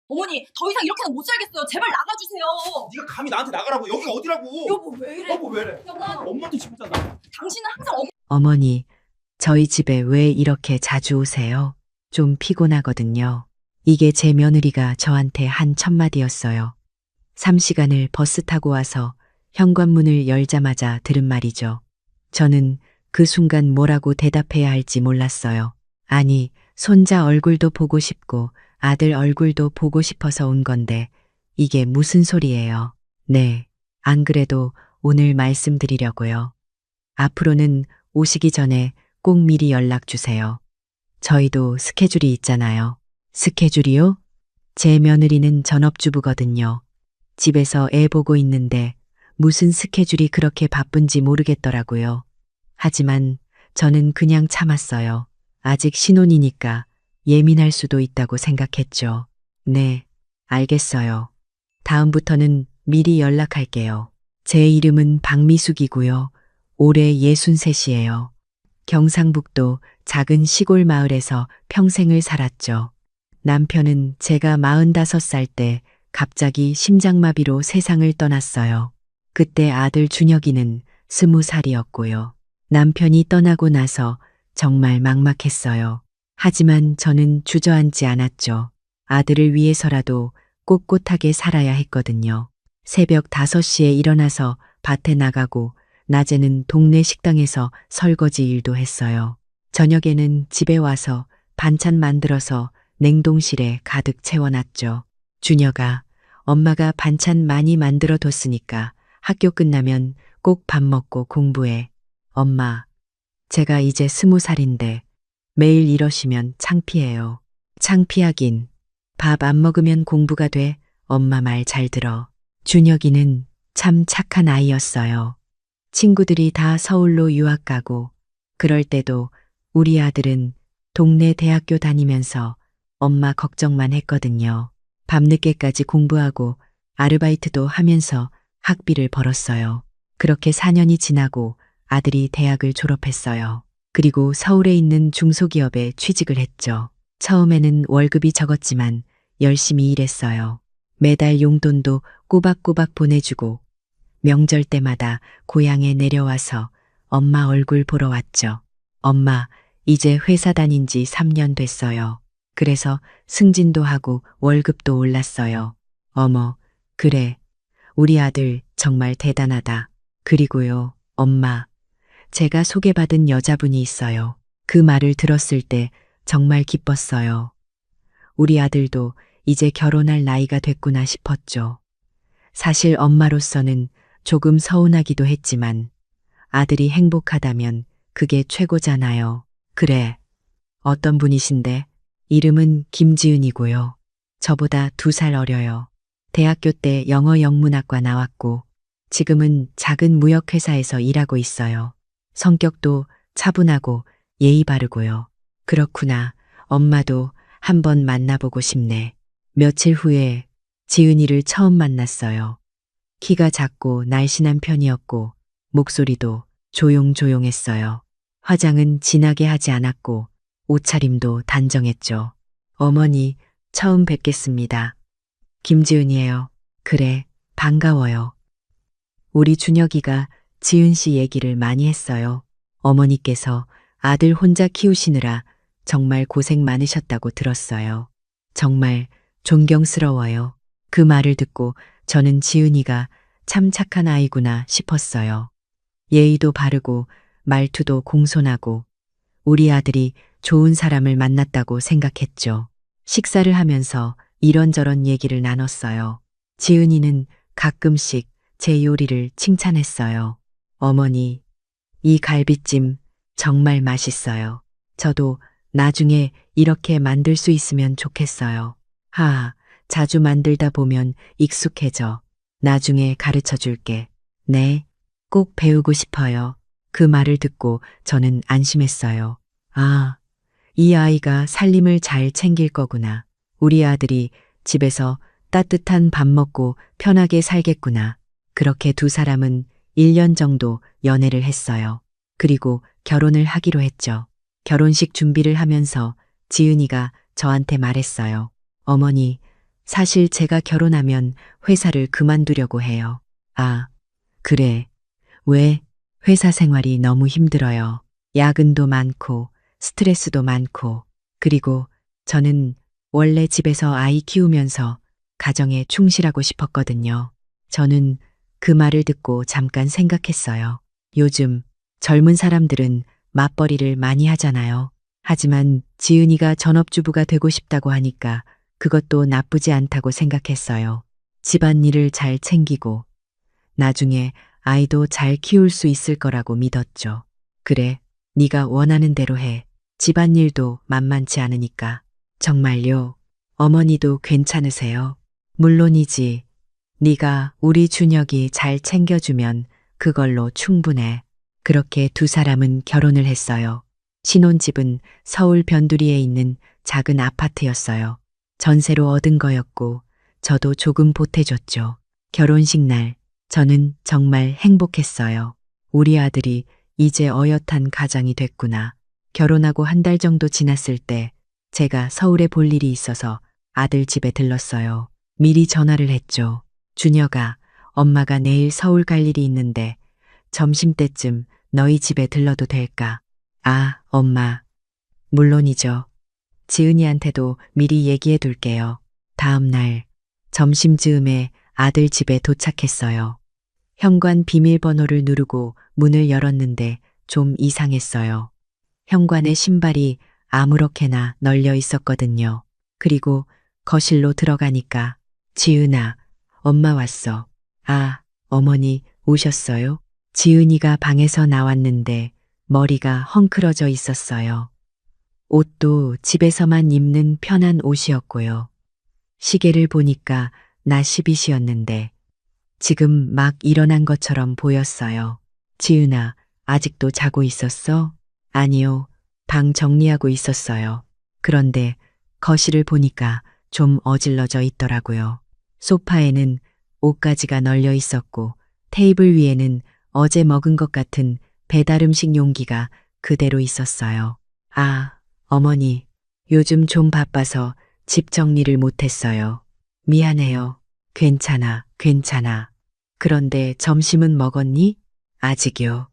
어머니, 더 이상 이렇게는 못 살겠어요. 제발 나가주세요. 네가 감히 나한테 나가라고. 여기가 어디라고. 여보, 왜 이래? 여보 왜 이래. 여보, 엄마한테 진짜 나. 당신은 항상 어머니, 저희 집에 왜 이렇게 자주 오세요? 좀 피곤하거든요. 이게 제 며느리가 저한테 한 첫마디였어요. 3시간을 버스 타고 와서 현관문을 열자마자 들은 말이죠. 저는 그 순간 뭐라고 대답해야 할지 몰랐어요. 아니, 손자 얼굴도 보고 싶고 아들 얼굴도 보고 싶어서 온 건데 이게 무슨 소리예요? 네, 안 그래도 오늘 말씀드리려고요. 앞으로는 오시기 전에 꼭 미리 연락 주세요. 저희도 스케줄이 있잖아요. 스케줄이요? 제 며느리는 전업주부거든요. 집에서 애 보고 있는데 무슨 스케줄이 그렇게 바쁜지 모르겠더라고요. 하지만 저는 그냥 참았어요. 아직 신혼이니까 예민할 수도 있다고 생각했죠. 네, 알겠어요. 다음부터는 미리 연락할게요. 제 이름은 박미숙이고요. 올해 63이에요. 경상북도 작은 시골 마을에서 평생을 살았죠. 남편은 제가 45살 때 갑자기 심장마비로 세상을 떠났어요. 그때 아들 준혁이는 20살이었고요. 남편이 떠나고 나서 정말 막막했어요. 하지만 저는 주저앉지 않았죠. 아들을 위해서라도 꼿꼿하게 살아야 했거든요. 새벽 5시에 일어나서 밭에 나가고 낮에는 동네 식당에서 설거지 일도 했어요. 저녁에는 집에 와서 반찬 만들어서 냉동실에 가득 채워놨죠. 준혁아, 엄마가 반찬 많이 만들어 뒀으니까 학교 끝나면 꼭 밥 먹고 공부해. 엄마, 제가 이제 20살인데 매일 이러시면 창피해요. 창피하긴. 밥 안 먹으면 공부가 돼. 엄마 말 잘 들어. 준혁이는 참 착한 아이였어요. 친구들이 다 서울로 유학 가고 그럴 때도 우리 아들은 동네 대학교 다니면서 엄마 걱정만 했거든요. 밤늦게까지 공부하고 아르바이트도 하면서 학비를 벌었어요. 그렇게 4년이 지나고 아들이 대학을 졸업했어요. 그리고 서울에 있는 중소기업에 취직을 했죠. 처음에는 월급이 적었지만 열심히 일했어요. 매달 용돈도 꼬박꼬박 보내주고 명절 때마다 고향에 내려와서 엄마 얼굴 보러 왔죠. 엄마, 이제 회사 다닌 지 3년 됐어요. 그래서 승진도 하고 월급도 올랐어요. 어머, 그래. 우리 아들 정말 대단하다. 그리고요, 엄마. 제가 소개받은 여자분이 있어요. 그 말을 들었을 때 정말 기뻤어요. 우리 아들도 이제 결혼할 나이가 됐구나 싶었죠. 사실 엄마로서는 조금 서운하기도 했지만 아들이 행복하다면 그게 최고잖아요. 그래. 어떤 분이신데? 이름은 김지은이고요. 저보다 2살 어려요. 대학교 때 영어 영문학과 나왔고 지금은 작은 무역회사에서 일하고 있어요. 성격도 차분하고 예의 바르고요. 그렇구나. 엄마도 한번 만나보고 싶네. 며칠 후에 지은이를 처음 만났어요. 키가 작고 날씬한 편이었고 목소리도 조용조용했어요. 화장은 진하게 하지 않았고 옷차림도 단정했죠. 어머니, 처음 뵙겠습니다. 김지은이에요. 그래, 반가워요. 우리 준혁이가 지은 씨 얘기를 많이 했어요. 어머니께서 아들 혼자 키우시느라 정말 고생 많으셨다고 들었어요. 정말 존경스러워요. 그 말을 듣고 저는 지은이가 참 착한 아이구나 싶었어요. 예의도 바르고 말투도 공손하고 우리 아들이 좋은 사람을 만났다고 생각했죠. 식사를 하면서 이런저런 얘기를 나눴어요. 지은이는 가끔씩 제 요리를 칭찬했어요. 어머니, 이 갈비찜 정말 맛있어요. 저도 나중에 이렇게 만들 수 있으면 좋겠어요. 자주 만들다 보면 익숙해져. 나중에 가르쳐 줄게. 네, 꼭 배우고 싶어요. 그 말을 듣고 저는 안심했어요. 이 아이가 살림을 잘 챙길 거구나. 우리 아들이 집에서 따뜻한 밥 먹고 편하게 살겠구나. 그렇게 두 사람은 1년 정도 연애를 했어요. 그리고 결혼을 하기로 했죠. 결혼식 준비를 하면서 지은이가 저한테 말했어요. 어머니, 사실 제가 결혼하면 회사를 그만두려고 해요. 아, 그래. 왜? 회사 생활이 너무 힘들어요. 야근도 많고, 스트레스도 많고, 그리고 저는 원래 집에서 아이 키우면서 가정에 충실하고 싶었거든요. 저는 그 말을 듣고 잠깐 생각했어요. 요즘 젊은 사람들은 맞벌이를 많이 하잖아요. 하지만 지은이가 전업주부가 되고 싶다고 하니까 그것도 나쁘지 않다고 생각했어요. 집안일을 잘 챙기고 나중에 아이도 잘 키울 수 있을 거라고 믿었죠. 그래, 네가 원하는 대로 해. 집안일도 만만치 않으니까. 정말요? 어머니도 괜찮으세요? 물론이지. 네가 우리 준혁이 잘 챙겨주면 그걸로 충분해. 그렇게 두 사람은 결혼을 했어요. 신혼집은 서울 변두리에 있는 작은 아파트였어요. 전세로 얻은 거였고 저도 조금 보태줬죠. 결혼식 날 저는 정말 행복했어요. 우리 아들이 이제 어엿한 가장이 됐구나. 결혼하고 한 달 정도 지났을 때 제가 서울에 볼 일이 있어서 아들 집에 들렀어요. 미리 전화를 했죠. 준혁아, 엄마가 내일 서울 갈 일이 있는데 점심때쯤 너희 집에 들러도 될까? 아, 엄마. 물론이죠. 지은이한테도 미리 얘기해 둘게요. 다음 날 점심 즈음에 아들 집에 도착했어요. 현관 비밀번호를 누르고 문을 열었는데 좀 이상했어요. 현관에 신발이 아무렇게나 널려 있었거든요. 그리고 거실로 들어가니까 지은아, 엄마 왔어. 아, 어머니 오셨어요? 지은이가 방에서 나왔는데 머리가 헝클어져 있었어요. 옷도 집에서만 입는 편한 옷이었고요. 시계를 보니까 낮 12시였는데 지금 막 일어난 것처럼 보였어요. 지은아, 아직도 자고 있었어? 아니요, 방 정리하고 있었어요. 그런데 거실을 보니까 좀 어질러져 있더라고요. 소파에는 옷가지가 널려 있었고 테이블 위에는 어제 먹은 것 같은 배달 음식 용기가 그대로 있었어요. 아, 어머니, 요즘 좀 바빠서 집 정리를 못했어요. 미안해요. 괜찮아, 괜찮아. 그런데 점심은 먹었니? 아직이요.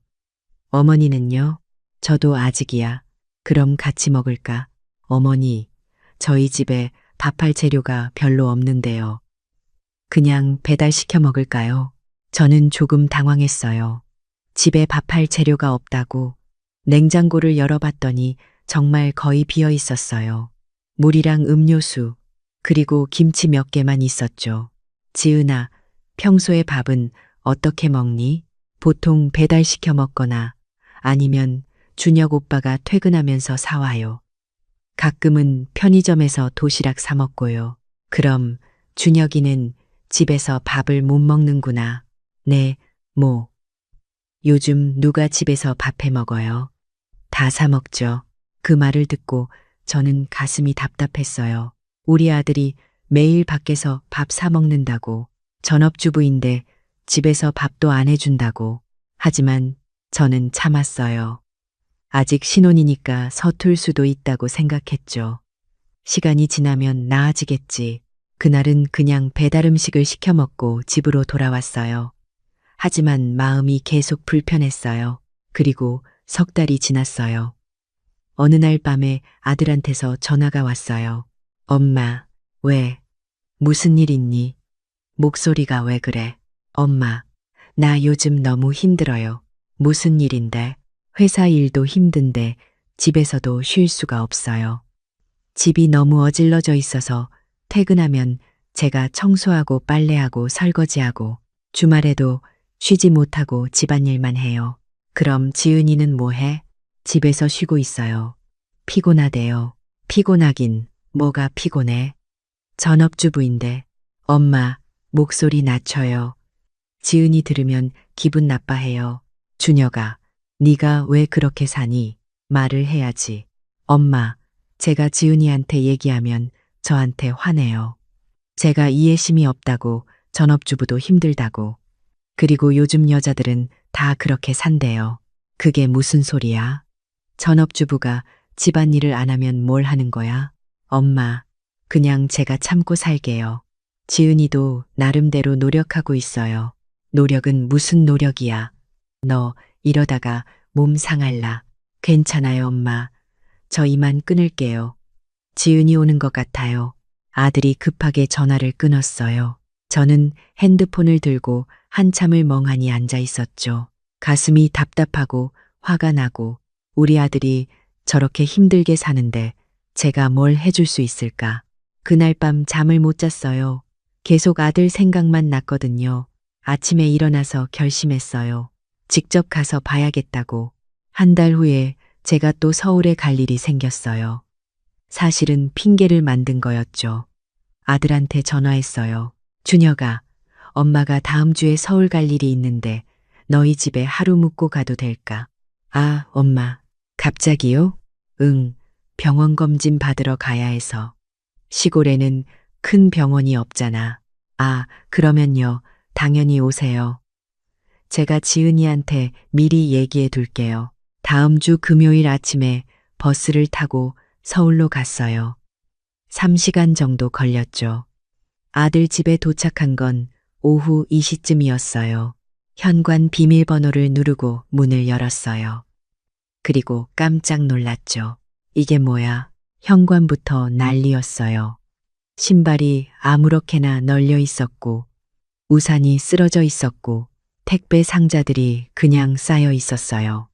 어머니는요? 저도 아직이야. 그럼 같이 먹을까? 어머니, 저희 집에 밥할 재료가 별로 없는데요. 그냥 배달시켜 먹을까요? 저는 조금 당황했어요. 집에 밥할 재료가 없다고 냉장고를 열어봤더니 정말 거의 비어 있었어요. 물이랑 음료수, 그리고 김치 몇 개만 있었죠. 지은아, 평소에 밥은 어떻게 먹니? 보통 배달시켜 먹거나 아니면 준혁 오빠가 퇴근하면서 사와요. 가끔은 편의점에서 도시락 사 먹고요. 그럼 준혁이는 집에서 밥을 못 먹는구나. 네, 뭐. 요즘 누가 집에서 밥해 먹어요? 다 사 먹죠. 그 말을 듣고 저는 가슴이 답답했어요. 우리 아들이 매일 밖에서 밥 사 먹는다고, 전업주부인데 집에서 밥도 안 해준다고. 하지만 저는 참았어요. 아직 신혼이니까 서툴 수도 있다고 생각했죠. 시간이 지나면 나아지겠지. 그날은 그냥 배달 음식을 시켜 먹고 집으로 돌아왔어요. 하지만 마음이 계속 불편했어요. 그리고 석 달이 지났어요. 어느 날 밤에 아들한테서 전화가 왔어요. 엄마, 왜? 무슨 일 있니? 목소리가 왜 그래? 엄마, 나 요즘 너무 힘들어요. 무슨 일인데? 회사 일도 힘든데 집에서도 쉴 수가 없어요. 집이 너무 어질러져 있어서 퇴근하면 제가 청소하고 빨래하고 설거지하고 주말에도 쉬지 못하고 집안일만 해요. 그럼 지은이는 뭐 해? 집에서 쉬고 있어요. 피곤하대요. 피곤하긴 뭐가 피곤해? 전업주부인데. 엄마, 목소리 낮춰요. 지은이 들으면 기분 나빠해요. 준혁아, 네가 왜 그렇게 사니? 말을 해야지. 엄마, 제가 지은이한테 얘기하면 저한테 화내요. 제가 이해심이 없다고, 전업주부도 힘들다고. 그리고 요즘 여자들은 다 그렇게 산대요. 그게 무슨 소리야? 전업주부가 집안일을 안 하면 뭘 하는 거야? 엄마, 그냥 제가 참고 살게요. 지은이도 나름대로 노력하고 있어요. 노력은 무슨 노력이야. 너 이러다가 몸 상할라. 괜찮아요, 엄마. 저 이만 끊을게요. 지은이 오는 것 같아요. 아들이 급하게 전화를 끊었어요. 저는 핸드폰을 들고 한참을 멍하니 앉아 있었죠. 가슴이 답답하고 화가 나고 우리 아들이 저렇게 힘들게 사는데 제가 뭘 해줄 수 있을까? 그날 밤 잠을 못 잤어요. 계속 아들 생각만 났거든요. 아침에 일어나서 결심했어요. 직접 가서 봐야겠다고. 한 달 후에 제가 또 서울에 갈 일이 생겼어요. 사실은 핑계를 만든 거였죠. 아들한테 전화했어요. 준혁아, 엄마가 다음 주에 서울 갈 일이 있는데 너희 집에 하루 묵고 가도 될까? 아, 엄마. 갑자기요? 응, 병원 검진 받으러 가야 해서. 시골에는 큰 병원이 없잖아. 아, 그러면요. 당연히 오세요. 제가 지은이한테 미리 얘기해 둘게요. 다음 주 금요일 아침에 버스를 타고 서울로 갔어요. 3시간 정도 걸렸죠. 아들 집에 도착한 건 오후 2시쯤이었어요. 현관 비밀번호를 누르고 문을 열었어요. 그리고 깜짝 놀랐죠. 이게 뭐야? 현관부터 난리였어요. 신발이 아무렇게나 널려 있었고, 우산이 쓰러져 있었고, 택배 상자들이 그냥 쌓여 있었어요.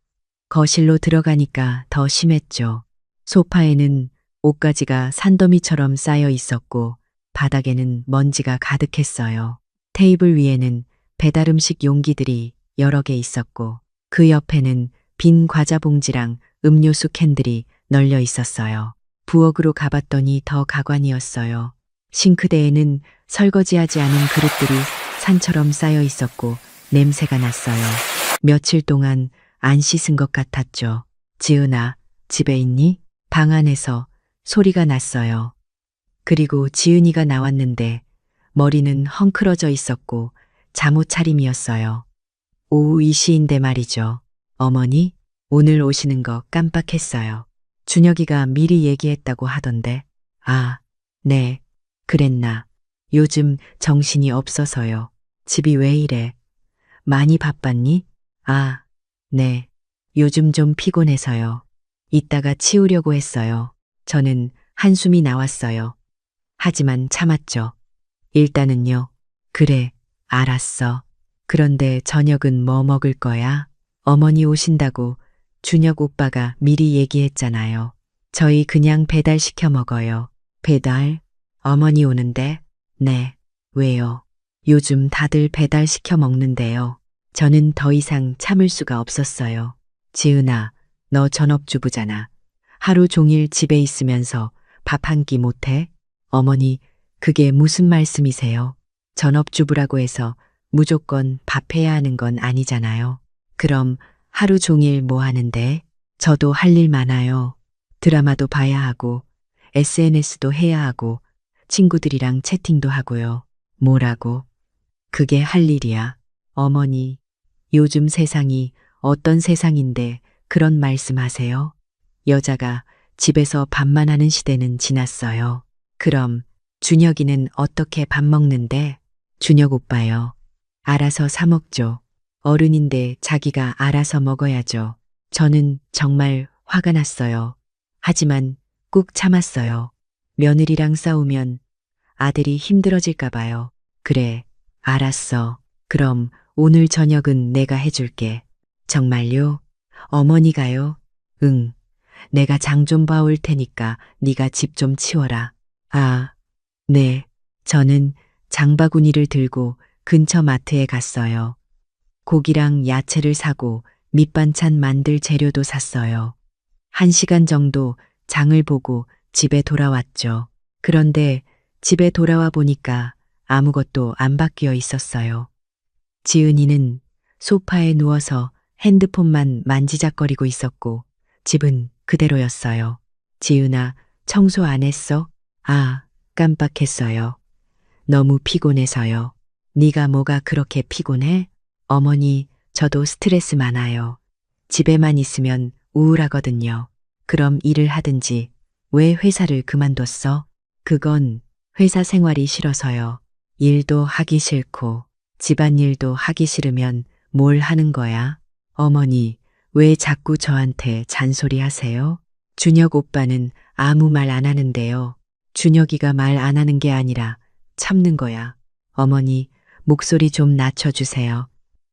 거실로 들어가니까 더 심했죠. 소파에는 옷가지가 산더미처럼 쌓여 있었고, 바닥에는 먼지가 가득했어요. 테이블 위에는 배달 음식 용기들이 여러 개 있었고, 그 옆에는 빈 과자 봉지랑 음료수 캔들이 널려 있었어요. 부엌으로 가봤더니 더 가관이었어요. 싱크대에는 설거지하지 않은 그릇들이 산처럼 쌓여 있었고 냄새가 났어요. 며칠 동안 안 씻은 것 같았죠. 지은아, 집에 있니? 방 안에서 소리가 났어요. 그리고 지은이가 나왔는데 머리는 헝클어져 있었고 잠옷 차림이었어요. 오후 2시인데 말이죠. 어머니, 오늘 오시는 거 깜빡했어요. 준혁이가 미리 얘기했다고 하던데. 아, 네, 그랬나. 요즘 정신이 없어서요. 집이 왜 이래? 많이 바빴니? 아, 네, 요즘 좀 피곤해서요. 이따가 치우려고 했어요. 저는 한숨이 나왔어요. 하지만 참았죠. 일단은요. 그래, 알았어. 그런데 저녁은 뭐 먹을 거야? 어머니 오신다고 준혁 오빠가 미리 얘기했잖아요. 저희 그냥 배달 시켜 먹어요. 배달? 어머니 오는데? 네. 왜요? 요즘 다들 배달 시켜 먹는데요. 저는 더 이상 참을 수가 없었어요. 지은아, 너 전업주부잖아. 하루 종일 집에 있으면서 밥 한 끼 못해? 어머니, 그게 무슨 말씀이세요? 전업주부라고 해서 무조건 밥 해야 하는 건 아니잖아요. 그럼 하루 종일 뭐 하는데? 저도 할 일 많아요. 드라마도 봐야 하고, SNS도 해야 하고, 친구들이랑 채팅도 하고요. 뭐라고? 그게 할 일이야. 어머니, 요즘 세상이 어떤 세상인데 그런 말씀하세요? 여자가 집에서 밥만 하는 시대는 지났어요. 그럼 준혁이는 어떻게 밥 먹는데? 준혁 오빠요. 알아서 사 먹죠. 어른인데 자기가 알아서 먹어야죠. 저는 정말 화가 났어요. 하지만 꾹 참았어요. 며느리랑 싸우면 아들이 힘들어질까 봐요. 그래, 알았어. 그럼 오늘 저녁은 내가 해줄게. 정말요? 어머니가요? 응. 내가 장 좀 봐올 테니까 네가 집 좀 치워라. 아, 네. 저는 장바구니를 들고 근처 마트에 갔어요. 고기랑 야채를 사고 밑반찬 만들 재료도 샀어요. 1시간 정도 장을 보고 집에 돌아왔죠. 그런데 집에 돌아와 보니까 아무것도 안 바뀌어 있었어요. 지은이는 소파에 누워서 핸드폰만 만지작거리고 있었고 집은 그대로였어요. 지은아, 청소 안 했어? 아, 깜빡했어요. 너무 피곤해서요. 네가 뭐가 그렇게 피곤해? 어머니, 저도 스트레스 많아요. 집에만 있으면 우울하거든요. 그럼 일을 하든지 왜 회사를 그만뒀어? 그건 회사 생활이 싫어서요. 일도 하기 싫고 집안일도 하기 싫으면 뭘 하는 거야? 어머니, 왜 자꾸 저한테 잔소리 하세요? 준혁 오빠는 아무 말 안 하는데요. 준혁이가 말 안 하는 게 아니라 참는 거야. 어머니, 목소리 좀 낮춰주세요.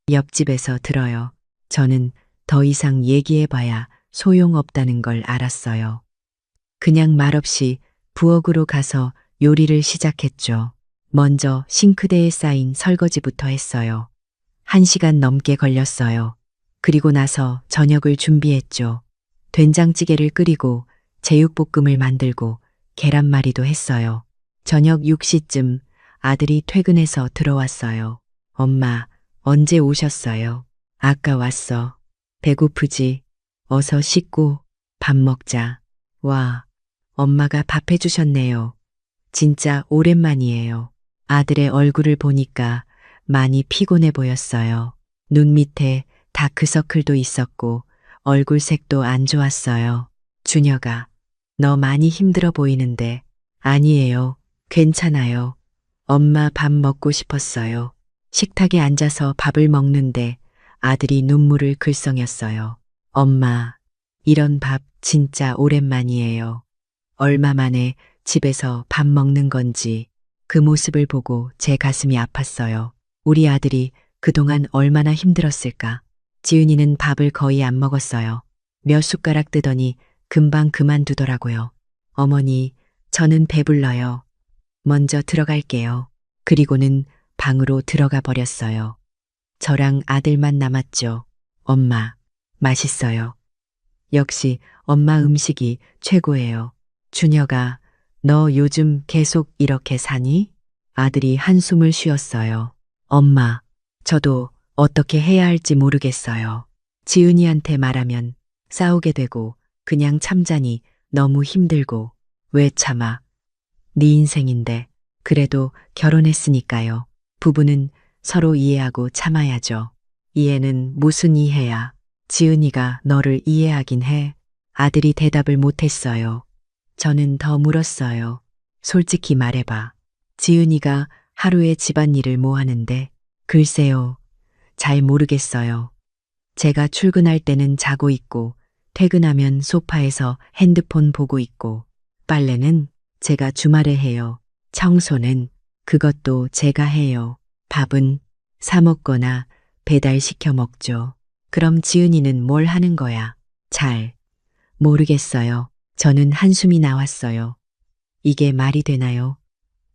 옆집에서 들어요. 저는 더 이상 얘기해봐야 소용없다는 걸 알았어요. 그냥 말없이 부엌으로 가서 요리를 시작했죠. 먼저 싱크대에 쌓인 설거지부터 했어요. 1시간 넘게 걸렸어요. 그리고 나서 저녁을 준비했죠. 된장찌개를 끓이고 제육볶음을 만들고 계란말이도 했어요. 저녁 6시쯤 아들이 퇴근해서 들어왔어요. 엄마, 언제 오셨어요? 아까 왔어. 배고프지? 어서 씻고 밥 먹자. 와, 엄마가 밥 해주셨네요. 진짜 오랜만이에요. 아들의 얼굴을 보니까 많이 피곤해 보였어요. 눈 밑에 다크서클도 있었고 얼굴 색도 안 좋았어요. 준혁아, 너 많이 힘들어 보이는데. 아니에요. 괜찮아요. 엄마 밥 먹고 싶었어요. 식탁에 앉아서 밥을 먹는데 아들이 눈물을 글썽였어요. 엄마, 이런 밥 진짜 오랜만이에요. 얼마 만에 집에서 밥 먹는 건지 그 모습을 보고 제 가슴이 아팠어요. 우리 아들이 그동안 얼마나 힘들었을까. 지은이는 밥을 거의 안 먹었어요. 몇 숟가락 뜨더니 금방 그만두더라고요. 어머니, 저는 배불러요. 먼저 들어갈게요. 그리고는 방으로 들어가 버렸어요. 저랑 아들만 남았죠. 엄마, 맛있어요. 역시 엄마 음식이 최고예요. 준혁아, 너 요즘 계속 이렇게 사니? 아들이 한숨을 쉬었어요. 엄마, 저도 어떻게 해야 할지 모르겠어요. 지은이한테 말하면 싸우게 되고 그냥 참자니 너무 힘들고. 왜 참아? 네 인생인데. 그래도 결혼했으니까요. 부부는 서로 이해하고 참아야죠. 이해는 무슨 이해야? 지은이가 너를 이해하긴 해. 아들이 대답을 못했어요. 저는 더 물었어요. 솔직히 말해봐. 지은이가 하루에 집안일을 뭐 하는데? 글쎄요. 잘 모르겠어요. 제가 출근할 때는 자고 있고 퇴근하면 소파에서 핸드폰 보고 있고 빨래는 제가 주말에 해요. 청소는 그것도 제가 해요. 밥은 사 먹거나 배달시켜 먹죠. 그럼 지은이는 뭘 하는 거야? 잘 모르겠어요. 저는 한숨이 나왔어요. 이게 말이 되나요?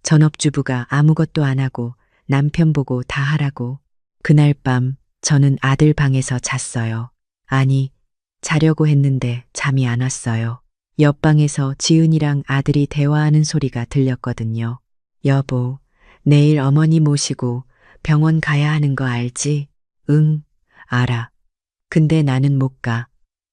전업주부가 아무것도 안 하고 남편 보고 다 하라고. 그날 밤 저는 아들 방에서 잤어요. 아니, 자려고 했는데 잠이 안 왔어요. 옆방에서 지은이랑 아들이 대화하는 소리가 들렸거든요. 여보, 내일 어머니 모시고 병원 가야 하는 거 알지? 응, 알아. 근데 나는 못 가.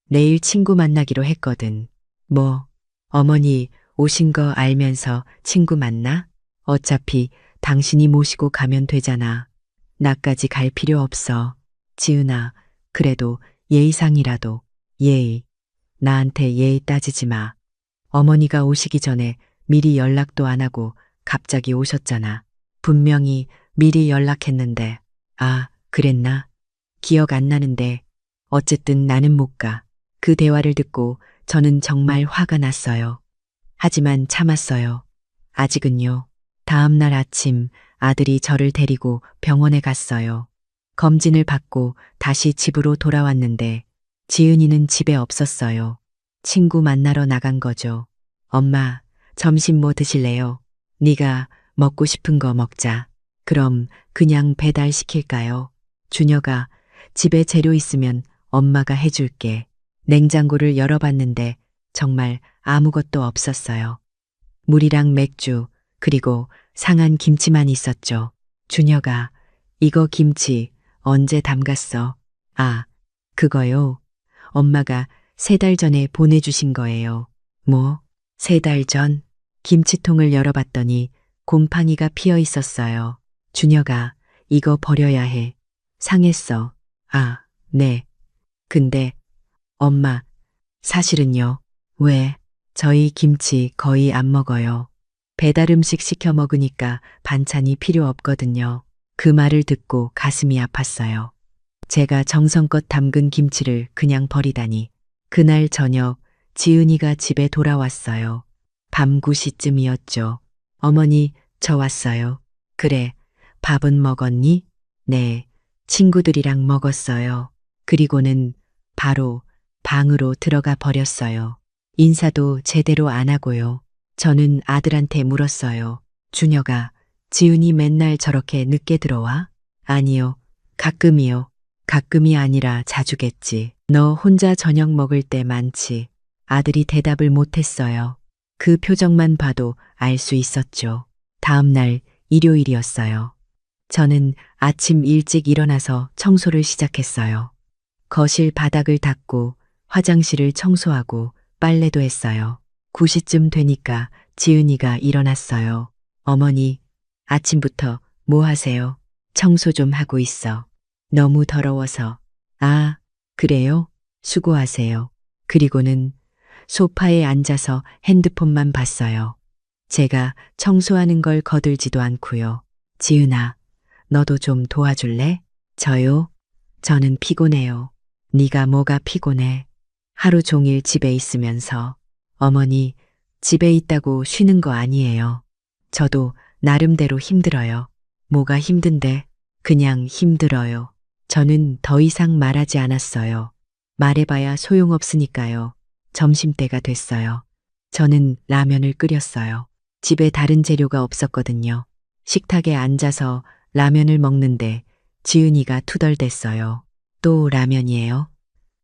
내일 친구 만나기로 했거든. 뭐, 어머니 오신 거 알면서 친구 만나? 어차피 당신이 모시고 가면 되잖아. 나까지 갈 필요 없어. 지은아, 그래도 예의상이라도. 예의. 나한테 예의 따지지 마. 어머니가 오시기 전에 미리 연락도 안 하고 갑자기 오셨잖아. 분명히 미리 연락했는데. 아, 그랬나? 기억 안 나는데. 어쨌든 나는 못 가. 그 대화를 듣고 저는 정말 화가 났어요. 하지만 참았어요. 아직은요. 다음 날 아침 아들이 저를 데리고 병원에 갔어요. 검진을 받고 다시 집으로 돌아왔는데 지은이는 집에 없었어요. 친구 만나러 나간 거죠. 엄마, 점심 뭐 드실래요? 네가 먹고 싶은 거 먹자. 그럼 그냥 배달시킬까요? 준혁아, 집에 재료 있으면 엄마가 해줄게. 냉장고를 열어봤는데 정말 아무것도 없었어요. 물이랑 맥주, 그리고 상한 김치만 있었죠. 준혁아, 이거 김치 언제 담갔어? 아, 그거요. 엄마가 3달 전에 보내주신 거예요. 뭐? 3달 전? 김치통을 열어봤더니 곰팡이가 피어 있었어요. 준혁아, 이거 버려야 해. 상했어. 아, 네. 근데 엄마, 사실은요. 왜? 저희 김치 거의 안 먹어요. 배달 음식 시켜 먹으니까 반찬이 필요 없거든요. 그 말을 듣고 가슴이 아팠어요. 제가 정성껏 담근 김치를 그냥 버리다니. 그날 저녁 지은이가 집에 돌아왔어요. 밤 9시쯤이었죠. 어머니, 저 왔어요. 그래, 밥은 먹었니? 네, 친구들이랑 먹었어요. 그리고는 바로 방으로 들어가 버렸어요. 인사도 제대로 안 하고요. 저는 아들한테 물었어요. 준혁아, 지은이 맨날 저렇게 늦게 들어와? 아니요, 가끔이요. 가끔이 아니라 자주겠지. 너 혼자 저녁 먹을 때 많지. 아들이 대답을 못했어요. 그 표정만 봐도 알 수 있었죠. 다음 날 일요일이었어요. 저는 아침 일찍 일어나서 청소를 시작했어요. 거실 바닥을 닦고 화장실을 청소하고 빨래도 했어요. 9시쯤 되니까 지은이가 일어났어요. 어머니, 아침부터 뭐 하세요? 청소 좀 하고 있어. 너무 더러워서. 아, 그래요? 수고하세요. 그리고는 소파에 앉아서 핸드폰만 봤어요. 제가 청소하는 걸 거들지도 않고요. 지은아, 너도 좀 도와줄래? 저요? 저는 피곤해요. 네가 뭐가 피곤해? 하루 종일 집에 있으면서. 어머니, 집에 있다고 쉬는 거 아니에요. 저도 나름대로 힘들어요. 뭐가 힘든데? 그냥 힘들어요. 저는 더 이상 말하지 않았어요. 말해봐야 소용없으니까요. 점심때가 됐어요. 저는 라면을 끓였어요. 집에 다른 재료가 없었거든요. 식탁에 앉아서 라면을 먹는데 지은이가 투덜댔어요. 또 라면이에요?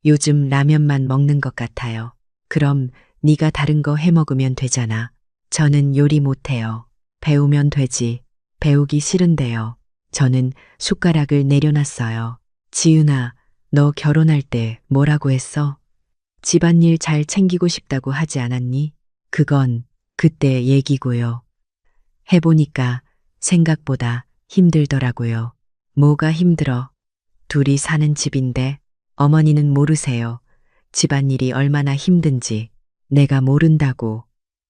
요즘 라면만 먹는 것 같아요. 그럼 네가 다른 거 해 먹으면 되잖아. 저는 요리 못해요. 배우면 되지. 배우기 싫은데요. 저는 숟가락을 내려놨어요. 지은아, 너 결혼할 때 뭐라고 했어? 집안일 잘 챙기고 싶다고 하지 않았니? 그건 그때 얘기고요. 해보니까 생각보다 힘들더라고요. 뭐가 힘들어? 둘이 사는 집인데 어머니는 모르세요. 집안일이 얼마나 힘든지. 내가 모른다고.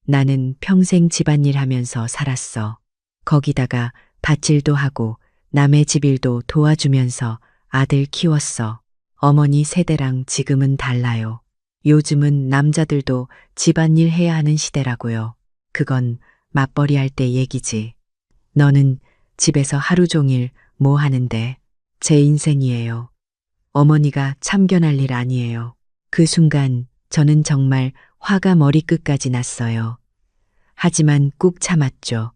나는 평생 집안일 하면서 살았어. 거기다가 밭일도 하고 남의 집일도 도와주면서 아들 키웠어. 어머니 세대랑 지금은 달라요. 요즘은 남자들도 집안일 해야 하는 시대라고요. 그건 맞벌이 할 때 얘기지. 너는 집에서 하루 종일 뭐 하는데? 제 인생이에요. 어머니가 참견할 일 아니에요. 그 순간 저는 정말 화가 머리끝까지 났어요. 하지만 꾹 참았죠.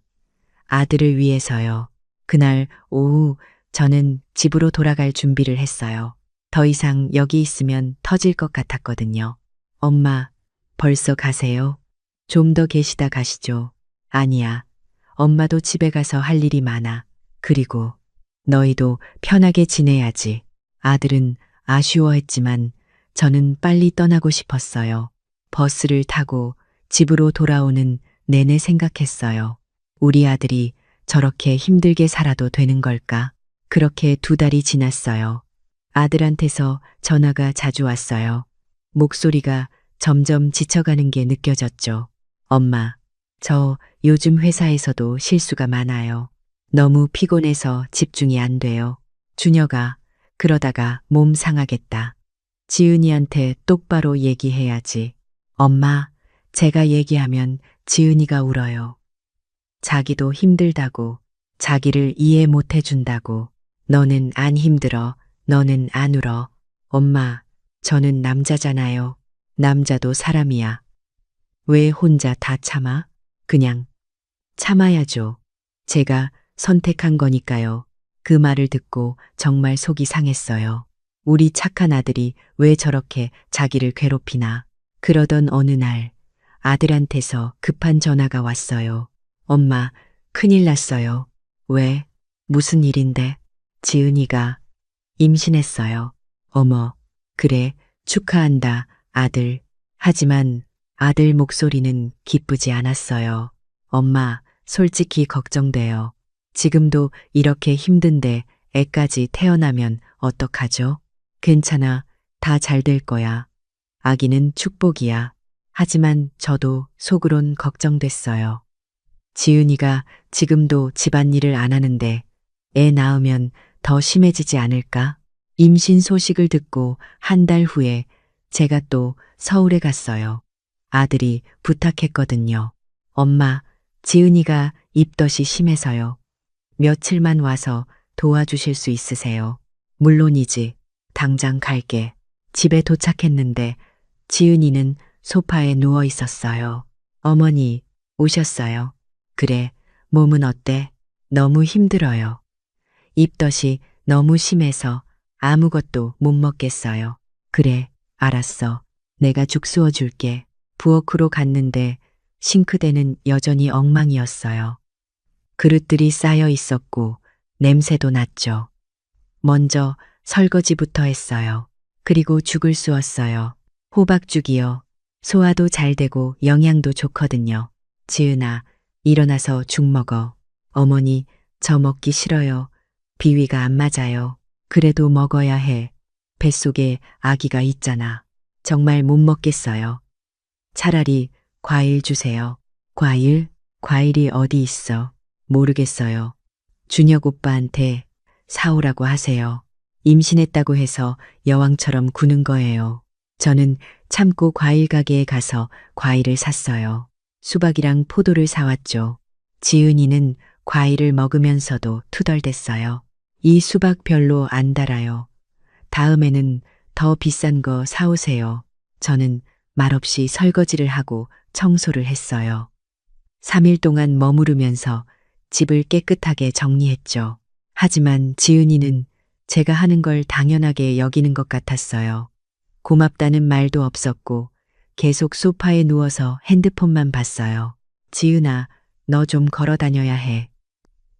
아들을 위해서요. 그날 오후 저는 집으로 돌아갈 준비를 했어요. 더 이상 여기 있으면 터질 것 같았거든요. 엄마, 벌써 가세요? 좀 더 계시다 가시죠. 아니야. 엄마도 집에 가서 할 일이 많아. 그리고 너희도 편하게 지내야지. 아들은 아쉬워했지만 저는 빨리 떠나고 싶었어요. 버스를 타고 집으로 돌아오는 내내 생각했어요. 우리 아들이 저렇게 힘들게 살아도 되는 걸까? 그렇게 2달이 지났어요. 아들한테서 전화가 자주 왔어요. 목소리가 점점 지쳐가는 게 느껴졌죠. 엄마, 저 요즘 회사에서도 실수가 많아요. 너무 피곤해서 집중이 안 돼요. 준혁아, 그러다가 몸 상하겠다. 지은이한테 똑바로 얘기해야지. 엄마, 제가 얘기하면 지은이가 울어요. 자기도 힘들다고, 자기를 이해 못 해준다고. 너는 안 힘들어, 너는 안 울어. 엄마, 저는 남자잖아요. 남자도 사람이야. 왜 혼자 다 참아? 그냥 참아야죠. 제가 선택한 거니까요. 그 말을 듣고 정말 속이 상했어요. 우리 착한 아들이 왜 저렇게 자기를 괴롭히나. 그러던 어느 날 아들한테서 급한 전화가 왔어요. 엄마, 큰일 났어요. 왜? 무슨 일인데? 지은이가 임신했어요. 어머, 그래, 축하한다, 아들. 하지만 아들 목소리는 기쁘지 않았어요. 엄마, 솔직히 걱정돼요. 지금도 이렇게 힘든데 애까지 태어나면 어떡하죠? 괜찮아, 다 잘 될 거야. 아기는 축복이야. 하지만 저도 속으론 걱정됐어요. 지은이가 지금도 집안일을 안 하는데 애 낳으면 더 심해지지 않을까? 임신 소식을 듣고 한 달 후에 제가 또 서울에 갔어요. 아들이 부탁했거든요. 엄마, 지은이가 입덧이 심해서요. 며칠만 와서 도와주실 수 있으세요? 물론이지. 당장 갈게. 집에 도착했는데 지은이는 소파에 누워 있었어요. 어머니, 오셨어요. 그래, 몸은 어때? 너무 힘들어요. 입덧이 너무 심해서 아무것도 못 먹겠어요. 그래, 알았어. 내가 죽 쏘어줄게. 부엌으로 갔는데 싱크대는 여전히 엉망이었어요. 그릇들이 쌓여 있었고 냄새도 났죠. 먼저 설거지부터 했어요. 그리고 죽을 쑤었어요. 호박죽이요. 소화도 잘 되고 영양도 좋거든요. 지은아, 일어나서 죽 먹어. 어머니, 저 먹기 싫어요. 비위가 안 맞아요. 그래도 먹어야 해. 뱃속에 아기가 있잖아. 정말 못 먹겠어요. 차라리 과일 주세요. 과일? 과일이 어디 있어? 모르겠어요. 준혁 오빠한테 사오라고 하세요. 임신했다고 해서 여왕처럼 구는 거예요. 저는 참고 과일 가게에 가서 과일을 샀어요. 수박이랑 포도를 사왔죠. 지은이는 과일을 먹으면서도 투덜댔어요. 이 수박 별로 안 달아요. 다음에는 더 비싼 거 사오세요. 저는 말없이 설거지를 하고 청소를 했어요. 3일 동안 머무르면서 집을 깨끗하게 정리했죠. 하지만 지은이는 제가 하는 걸 당연하게 여기는 것 같았어요. 고맙다는 말도 없었고 계속 소파에 누워서 핸드폰만 봤어요. 지은아, 너 좀 걸어 다녀야 해.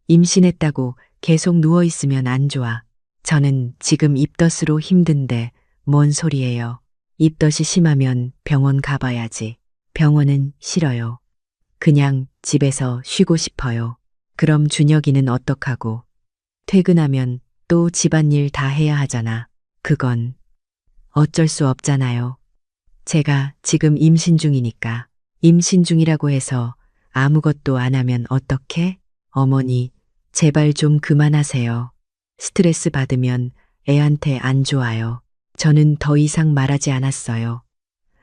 임신했다고 계속 누워 있으면 안 좋아. 저는 지금 입덧으로 힘든데 뭔 소리예요. 입덧이 심하면 병원 가봐야지. 병원은 싫어요. 그냥 집에서 쉬고 싶어요. 그럼 준혁이는 어떡하고? 퇴근하면 또 집안일 다 해야 하잖아. 그건 어쩔 수 없잖아요. 제가 지금 임신 중이니까. 임신 중이라고 해서 아무것도 안 하면 어떡해? 어머니, 제발 좀 그만하세요. 스트레스 받으면 애한테 안 좋아요. 저는 더 이상 말하지 않았어요.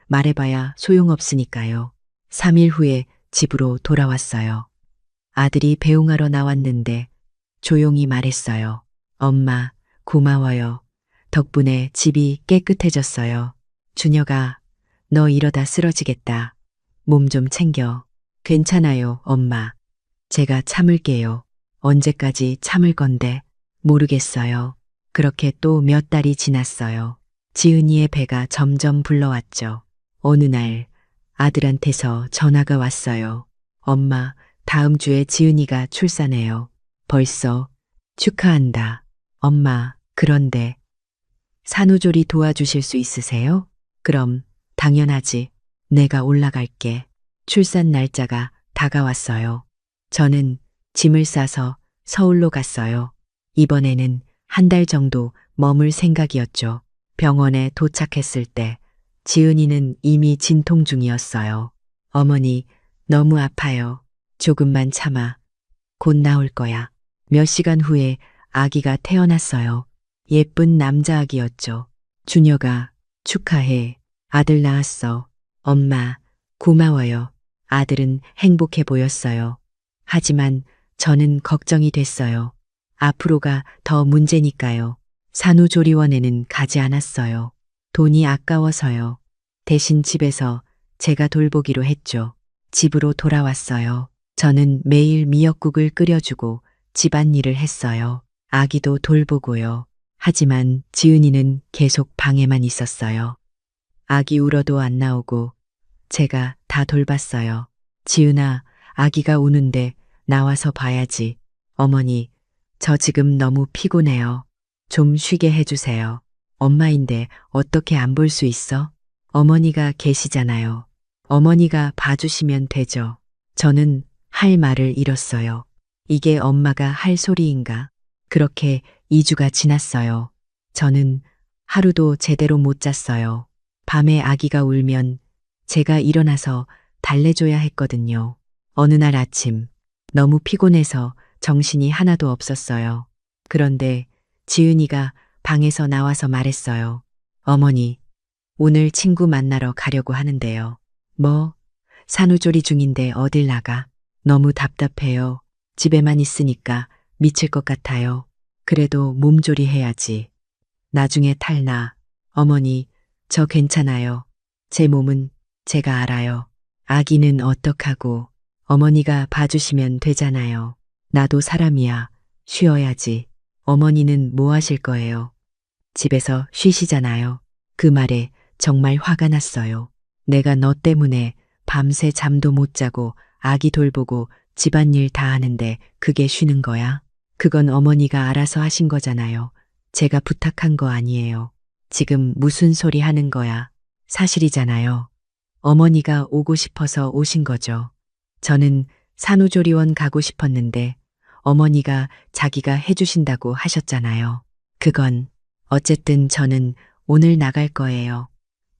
말해봐야 소용없으니까요. 3일 후에 집으로 돌아왔어요. 아들이 배웅하러 나왔는데 조용히 말했어요. 엄마, 고마워요. 덕분에 집이 깨끗해졌어요. 준혁아, 너 이러다 쓰러지겠다. 몸 좀 챙겨. 괜찮아요, 엄마. 제가 참을게요. 언제까지 참을 건데 모르겠어요. 그렇게 또 몇 달이 지났어요. 지은이의 배가 점점 불러왔죠. 어느 날 아들한테서 전화가 왔어요. 엄마, 다음 주에 지은이가 출산해요. 벌써? 축하한다. 엄마, 그런데 산후조리 도와주실 수 있으세요? 그럼 당연하지. 내가 올라갈게. 출산 날짜가 다가왔어요. 저는 짐을 싸서 서울로 갔어요. 이번에는 한 달 정도 머물 생각이었죠. 병원에 도착했을 때 지은이는 이미 진통 중이었어요. 어머니, 너무 아파요. 조금만 참아. 곧 나올 거야. 몇 시간 후에 아기가 태어났어요. 예쁜 남자 아기였죠. 준혁아, 축하해. 아들 낳았어. 엄마, 고마워요. 아들은 행복해 보였어요. 하지만 저는 걱정이 됐어요. 앞으로가 더 문제니까요. 산후조리원에는 가지 않았어요. 돈이 아까워서요. 대신 집에서 제가 돌보기로 했죠. 집으로 돌아왔어요. 저는 매일 미역국을 끓여주고 집안일을 했어요. 아기도 돌보고요. 하지만 지은이는 계속 방에만 있었어요. 아기 울어도 안 나오고 제가 다 돌봤어요. 지은아, 아기가 우는데 나와서 봐야지. 어머니, 저 지금 너무 피곤해요. 좀 쉬게 해주세요. 엄마인데 어떻게 안 볼 수 있어? 어머니가 계시잖아요. 어머니가 봐주시면 되죠. 저는 할 말을 잃었어요. 이게 엄마가 할 소리인가? 그렇게 2주가 지났어요. 저는 하루도 제대로 못 잤어요. 밤에 아기가 울면 제가 일어나서 달래줘야 했거든요. 어느 날 아침 너무 피곤해서 정신이 하나도 없었어요. 그런데 지은이가 방에서 나와서 말했어요. 어머니, 오늘 친구 만나러 가려고 하는데요. 뭐? 산후조리 중인데 어딜 나가? 너무 답답해요. 집에만 있으니까 미칠 것 같아요. 그래도 몸조리 해야지. 나중에 탈나. 어머니, 저 괜찮아요. 제 몸은 제가 알아요. 아기는 어떡하고 어머니가 봐주시면 되잖아요. 나도 사람이야. 쉬어야지. 어머니는 뭐 하실 거예요? 집에서 쉬시잖아요. 그 말에 정말 화가 났어요. 내가 너 때문에 밤새 잠도 못 자고 아기 돌보고 집안일 다 하는데 그게 쉬는 거야? 그건 어머니가 알아서 하신 거잖아요. 제가 부탁한 거 아니에요. 지금 무슨 소리 하는 거야? 사실이잖아요. 어머니가 오고 싶어서 오신 거죠. 저는 산후조리원 가고 싶었는데 어머니가 자기가 해주신다고 하셨잖아요. 그건 어쨌든 저는 오늘 나갈 거예요.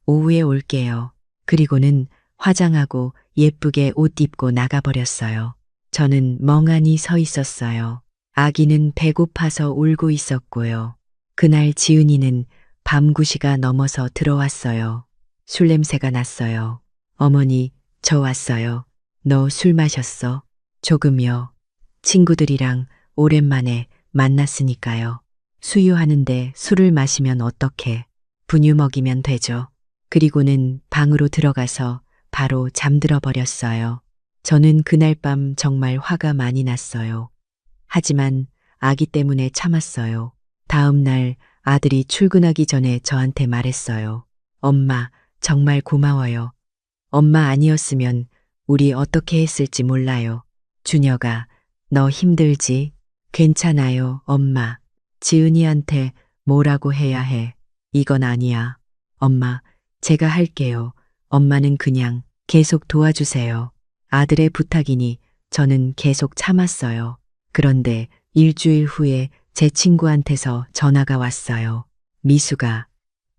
오후에 올게요. 그리고는 화장하고 예쁘게 옷 입고 나가버렸어요. 저는 멍하니 서 있었어요. 아기는 배고파서 울고 있었고요. 그날 지은이는 밤 9시가 넘어서 들어왔어요. 술 냄새가 났어요. 어머니, 저 왔어요. 너 술 마셨어? 조금요. 친구들이랑 오랜만에 만났으니까요. 수유하는데 술을 마시면 어떡해. 분유 먹이면 되죠. 그리고는 방으로 들어가서 바로 잠들어 버렸어요. 저는 그날 밤 정말 화가 많이 났어요. 하지만 아기 때문에 참았어요. 다음 날 아들이 출근하기 전에 저한테 말했어요. 엄마, 정말 고마워요. 엄마 아니었으면 우리 어떻게 했을지 몰라요. 준혁아, 너 힘들지? 괜찮아요, 엄마. 지은이한테 뭐라고 해야 해. 이건 아니야. 엄마, 제가 할게요. 엄마는 그냥 계속 도와주세요. 아들의 부탁이니 저는 계속 참았어요. 그런데 일주일 후에 제 친구한테서 전화가 왔어요. 미수가,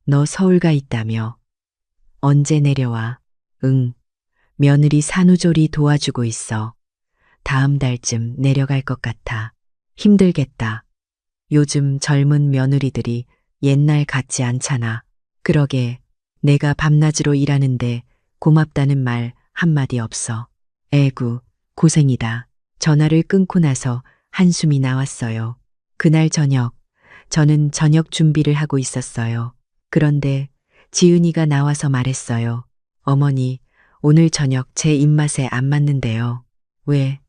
너 서울 가 있다며. 언제 내려와? 응. 며느리 산후조리 도와주고 있어. 다음 달쯤 내려갈 것 같아. 힘들겠다. 요즘 젊은 며느리들이 옛날 같지 않잖아. 그러게 내가 밤낮으로 일하는데 고맙다는 말 한마디 없어. 에구, 고생이다. 전화를 끊고 나서 한숨이 나왔어요. 그날 저녁, 저는 저녁 준비를 하고 있었어요. 그런데 지은이가 나와서 말했어요. 어머니, 오늘 저녁 제 입맛에 안 맞는데요. 왜?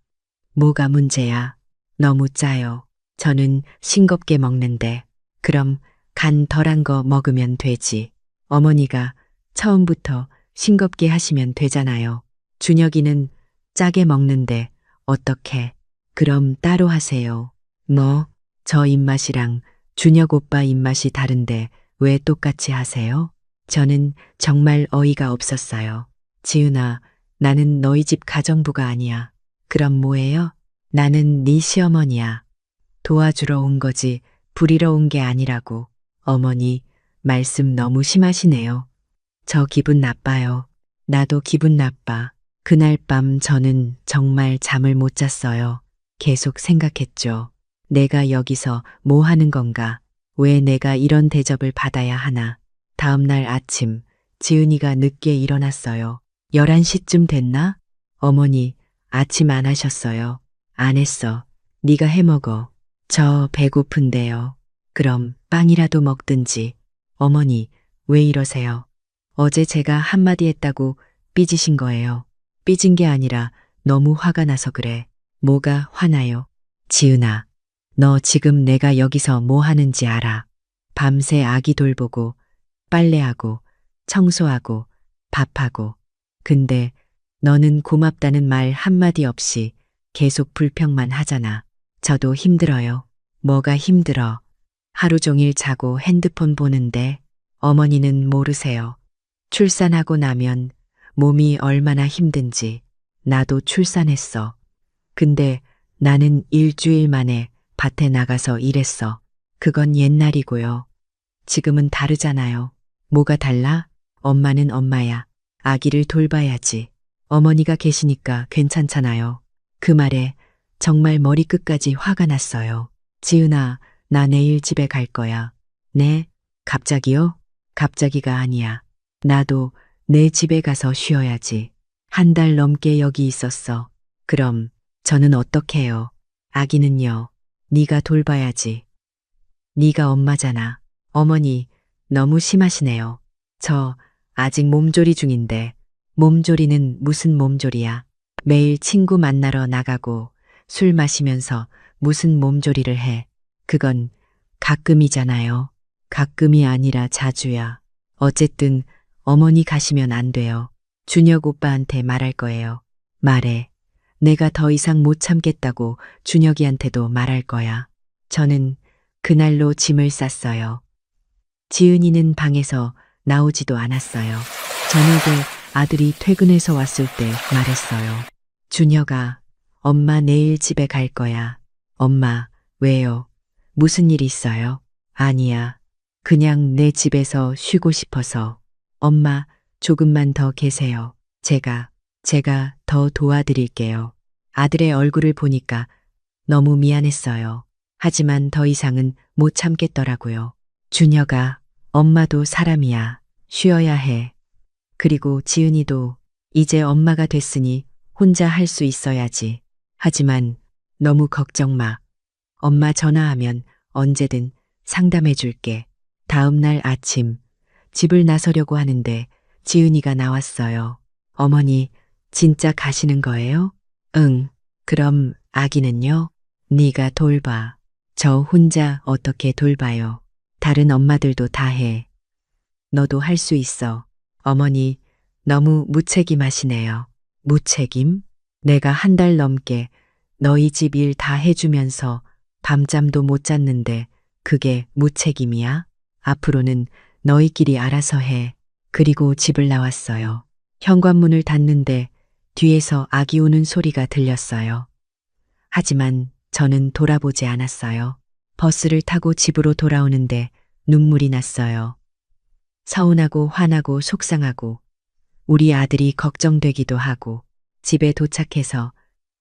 뭐가 문제야? 너무 짜요. 저는 싱겁게 먹는데. 그럼 간 덜한 거 먹으면 되지. 어머니가 처음부터 싱겁게 하시면 되잖아요. 준혁이는 짜게 먹는데 어떻게? 그럼 따로 하세요. 뭐? 저 입맛이랑 준혁 오빠 입맛이 다른데 왜 똑같이 하세요? 저는 정말 어이가 없었어요. 지은아, 나는 너희 집 가정부가 아니야. 그럼 뭐예요? 나는 네 시어머니야. 도와주러 온 거지 부리러 온 게 아니라고. 어머니, 말씀 너무 심하시네요. 저 기분 나빠요. 나도 기분 나빠. 그날 밤 저는 정말 잠을 못 잤어요. 계속 생각했죠. 내가 여기서 뭐 하는 건가? 왜 내가 이런 대접을 받아야 하나? 다음 날 아침, 지은이가 늦게 일어났어요. 11시쯤 됐나? 어머니, 아침 안 하셨어요? 안 했어. 네가 해 먹어. 저 배고픈데요. 그럼 빵이라도 먹든지. 어머니, 왜 이러세요? 어제 제가 한마디 했다고 삐지신 거예요. 삐진 게 아니라 너무 화가 나서 그래. 뭐가 화나요? 지은아, 너 지금 내가 여기서 뭐 하는지 알아? 밤새 아기 돌보고, 빨래하고, 청소하고, 밥하고. 근데 너는 고맙다는 말 한마디 없이 계속 불평만 하잖아. 저도 힘들어요. 뭐가 힘들어? 하루 종일 자고 핸드폰 보는데 어머니는 모르세요. 출산하고 나면 몸이 얼마나 힘든지. 나도 출산했어. 근데 나는 일주일 만에 밭에 나가서 일했어. 그건 옛날이고요. 지금은 다르잖아요. 뭐가 달라? 엄마는 엄마야. 아기를 돌봐야지. 어머니가 계시니까 괜찮잖아요. 그 말에 정말 머리끝까지 화가 났어요. 지은아, 나 내일 집에 갈 거야. 네? 갑자기요? 갑자기가 아니야. 나도 내 집에 가서 쉬어야지. 한 달 넘게 여기 있었어. 그럼 저는 어떡해요? 아기는요? 네가 돌봐야지. 네가 엄마잖아. 어머니, 너무 심하시네요. 저 아직 몸조리 중인데. 몸조리는 무슨 몸조리야? 매일 친구 만나러 나가고 술 마시면서 무슨 몸조리를 해? 그건 가끔이잖아요. 가끔이 아니라 자주야. 어쨌든 어머니 가시면 안 돼요. 준혁 오빠한테 말할 거예요. 말해. 내가 더 이상 못 참겠다고 준혁이한테도 말할 거야. 저는 그날로 짐을 쌌어요. 지은이는 방에서 나오지도 않았어요. 저녁에 아들이 퇴근해서 왔을 때 말했어요. 준혁아, 엄마 내일 집에 갈 거야. 엄마, 왜요? 무슨 일 있어요? 아니야. 그냥 내 집에서 쉬고 싶어서. 엄마, 조금만 더 계세요. 제가 더 도와드릴게요. 아들의 얼굴을 보니까 너무 미안했어요. 하지만 더 이상은 못 참겠더라고요. 준혁아, 엄마도 사람이야. 쉬어야 해. 그리고 지은이도 이제 엄마가 됐으니 혼자 할 수 있어야지. 하지만 너무 걱정 마. 엄마 전화하면 언제든 상담해 줄게. 다음 날 아침 집을 나서려고 하는데 지은이가 나왔어요. 어머니, 진짜 가시는 거예요? 응. 그럼 아기는요? 네가 돌봐. 저 혼자 어떻게 돌봐요? 다른 엄마들도 다 해. 너도 할 수 있어. 어머니, 너무 무책임하시네요. 무책임? 내가 한 달 넘게 너희 집 일 다 해주면서 밤잠도 못 잤는데 그게 무책임이야? 앞으로는 너희끼리 알아서 해. 그리고 집을 나왔어요. 현관문을 닫는데 뒤에서 아기 우는 소리가 들렸어요. 하지만 저는 돌아보지 않았어요. 버스를 타고 집으로 돌아오는데 눈물이 났어요. 서운하고 화나고 속상하고 우리 아들이 걱정되기도 하고 집에 도착해서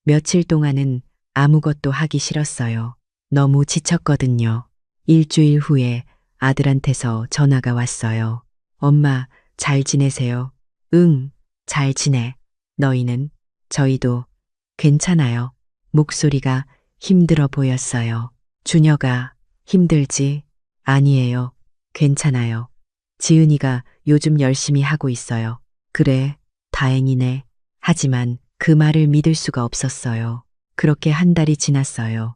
며칠 동안은 아무것도 하기 싫었어요. 너무 지쳤거든요. 일주일 후에 아들한테서 전화가 왔어요. 엄마, 잘 지내세요? 응, 잘 지내. 너희는? 저희도 괜찮아요. 목소리가 힘들어 보였어요. 준혁아, 힘들지? 아니에요. 괜찮아요. 지은이가 요즘 열심히 하고 있어요. 그래, 다행이네. 하지만 그 말을 믿을 수가 없었어요. 그렇게 한 달이 지났어요.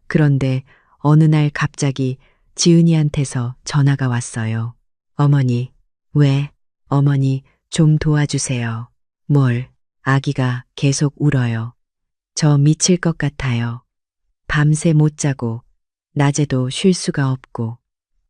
그런데 어느 날 갑자기 지은이한테서 전화가 왔어요. 어머니, 왜? 어머니, 좀 도와주세요. 뭘? 아기가 계속 울어요. 저 미칠 것 같아요. 밤새 못 자고, 낮에도 쉴 수가 없고,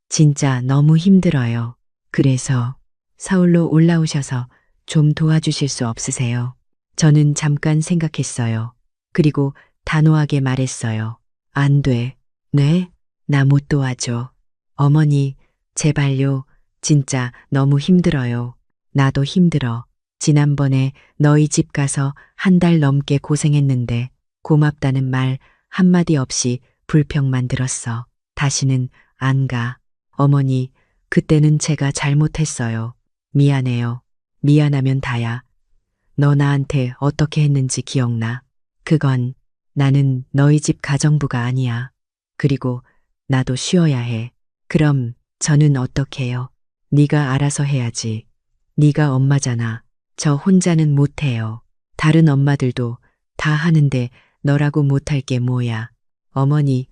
진짜 너무 힘들어요. 그래서 서울로 올라오셔서 좀 도와주실 수 없으세요? 저는 잠깐 생각했어요. 그리고 단호하게 말했어요. 안 돼. 네? 나 못 도와줘. 어머니, 제발요. 진짜 너무 힘들어요. 나도 힘들어. 지난번에 너희 집 가서 한 달 넘게 고생했는데 고맙다는 말 한마디 없이 불평만 들었어. 다시는 안 가. 어머니, 그때는 제가 잘못했어요. 미안해요. 미안하면 다야. 너 나한테 어떻게 했는지 기억나? 그건 나는 너희 집 가정부가 아니야. 그리고 나도 쉬어야 해. 그럼 저는 어떡해요? 네가 알아서 해야지. 네가 엄마잖아. 저 혼자는 못해요. 다른 엄마들도 다 하는데 너라고 못할 게 뭐야. 어머니,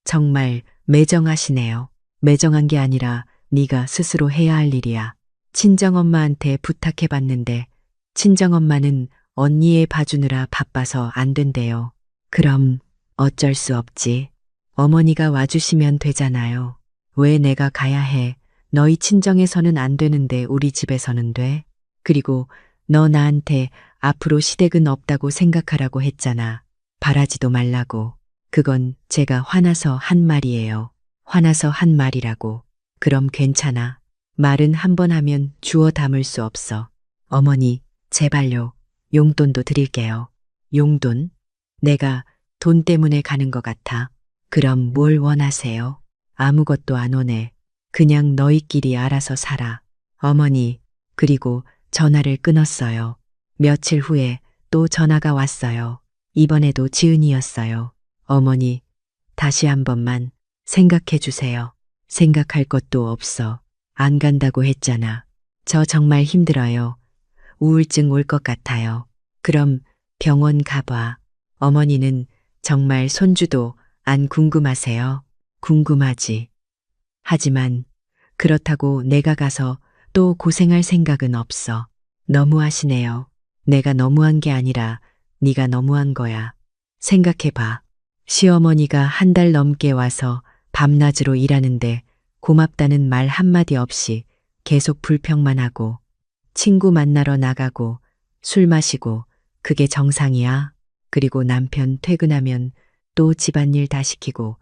정말 매정하시네요. 매정한 게 아니라 네가 스스로 해야 할 일이야. 친정엄마한테 부탁해봤는데 친정엄마는 언니애 봐주느라 바빠서 안 된대요. 그럼 어쩔 수 없지. 어머니가 와주시면 되잖아요. 왜 내가 가야 해? 너희 친정에서는 안 되는데 우리 집에서는 돼? 그리고 너 나한테 앞으로 시댁은 없다고 생각하라고 했잖아. 바라지도 말라고. 그건 제가 화나서 한 말이에요. 화나서 한 말이라고. 그럼 괜찮아. 말은 한 번 하면 주워 담을 수 없어. 어머니, 제발요. 용돈도 드릴게요. 용돈? 내가 돈 때문에 가는 것 같아. 그럼 뭘 원하세요? 아무것도 안 오네. 그냥 너희끼리 알아서 살아. 어머니, 그리고 전화를 끊었어요. 며칠 후에 또 전화가 왔어요. 이번에도 지은이였어요. 어머니, 다시 한 번만 생각해 주세요. 생각할 것도 없어. 안 간다고 했잖아. 저 정말 힘들어요. 우울증 올 것 같아요. 그럼 병원 가봐. 어머니는 정말 손주도 안 궁금하세요? 궁금하지. 하지만 그렇다고 내가 가서 또 고생할 생각은 없어. 너무하시네요. 내가 너무한 게 아니라 네가 너무한 거야. 생각해봐. 시어머니가 한 달 넘게 와서 밤낮으로 일하는데 고맙다는 말 한마디 없이 계속 불평만 하고 친구 만나러 나가고 술 마시고 그게 정상이야. 그리고 남편 퇴근하면 또 집안일 다 시키고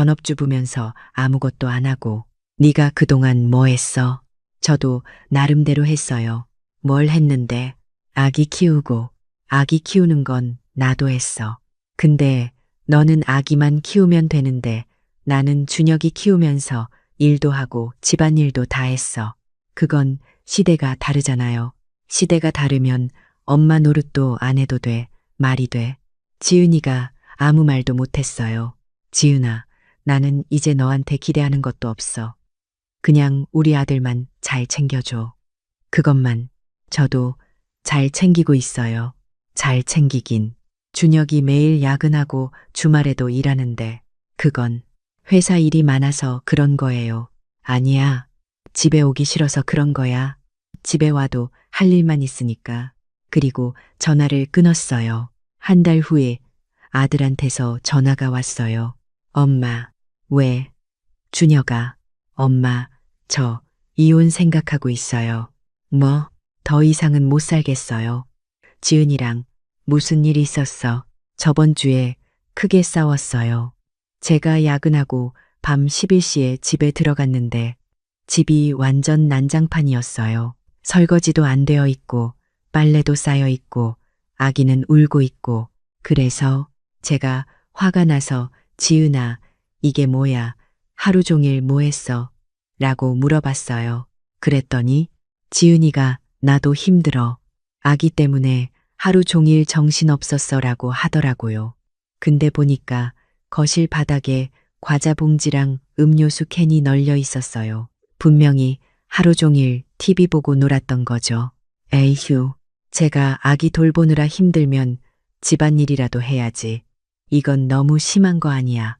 전업주부면서 아무것도 안 하고 네가 그동안 뭐 했어? 저도 나름대로 했어요. 뭘 했는데? 아기 키우고 아기 키우는 건 나도 했어. 근데 너는 아기만 키우면 되는데 나는 준혁이 키우면서 일도 하고 집안일도 다 했어. 그건 시대가 다르잖아요. 시대가 다르면 엄마 노릇도 안 해도 돼. 말이 돼. 지은이가 아무 말도 못했어요. 지은아, 나는 이제 너한테 기대하는 것도 없어. 그냥 우리 아들만 잘 챙겨줘. 그것만. 저도 잘 챙기고 있어요. 잘 챙기긴. 준혁이 매일 야근하고 주말에도 일하는데 그건 회사 일이 많아서 그런 거예요. 아니야. 집에 오기 싫어서 그런 거야. 집에 와도 할 일만 있으니까. 그리고 전화를 끊었어요. 한 달 후에 아들한테서 전화가 왔어요. 엄마, 왜? 준혁아, 엄마, 저 이혼 생각하고 있어요. 뭐? 더 이상은 못 살겠어요. 지은이랑 무슨 일 있었어? 저번 주에 크게 싸웠어요. 제가 야근하고 밤 11시에 집에 들어갔는데 집이 완전 난장판이었어요. 설거지도 안 되어 있고 빨래도 쌓여 있고 아기는 울고 있고 그래서 제가 화가 나서 지은아, 이게 뭐야? 하루 종일 뭐 했어? 라고 물어봤어요. 그랬더니 지은이가 나도 힘들어. 아기 때문에 하루 종일 정신없었어 라고 하더라고요. 근데 보니까 거실 바닥에 과자 봉지랑 음료수 캔이 널려 있었어요. 분명히 하루 종일 TV 보고 놀았던 거죠. 에이휴, 제가 아기 돌보느라 힘들면 집안일이라도 해야지. 이건 너무 심한 거 아니야.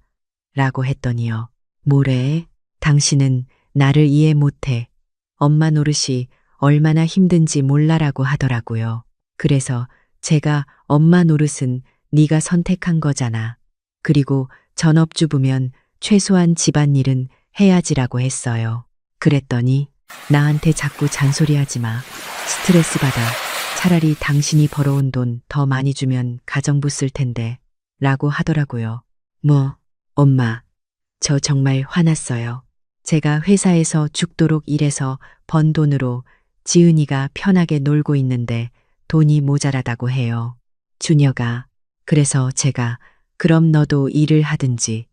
라고 했더니요. 뭐래? 당신은 나를 이해 못해. 엄마 노릇이 얼마나 힘든지 몰라라고 하더라고요. 그래서 제가 엄마 노릇은 네가 선택한 거잖아. 그리고 전업주부면 최소한 집안일은 해야지라고 했어요. 그랬더니 나한테 자꾸 잔소리하지 마. 스트레스 받아. 차라리 당신이 벌어온 돈 더 많이 주면 가정부 쓸 텐데. 라고 하더라고요. 뭐, 엄마, 저 정말 화났어요. 제가 회사에서 죽도록 일해서 번 돈으로 지은이가 편하게 놀고 있는데 돈이 모자라다고 해요. 준혁아, 그래서 제가 그럼 너도 일을 하든지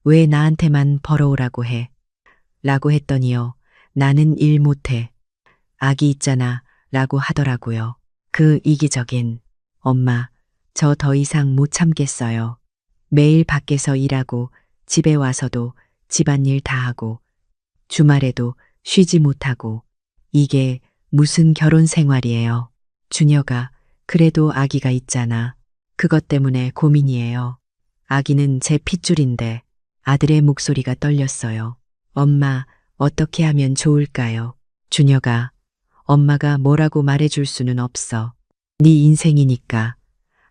왜 나한테만 벌어오라고 해? 라고 했더니요. 나는 일 못해. 아기 있잖아. 라고 하더라고요. 그 이기적인 엄마, 저 더 이상 못 참겠어요. 매일 밖에서 일하고 집에 와서도 집안일 다 하고 주말에도 쉬지 못하고 이게 무슨 결혼 생활이에요. 준혁아, 그래도 아기가 있잖아. 그것 때문에 고민이에요. 아기는 제 핏줄인데 아들의 목소리가 떨렸어요. 엄마, 어떻게 하면 좋을까요? 준혁아, 엄마가 뭐라고 말해줄 수는 없어. 네 인생이니까.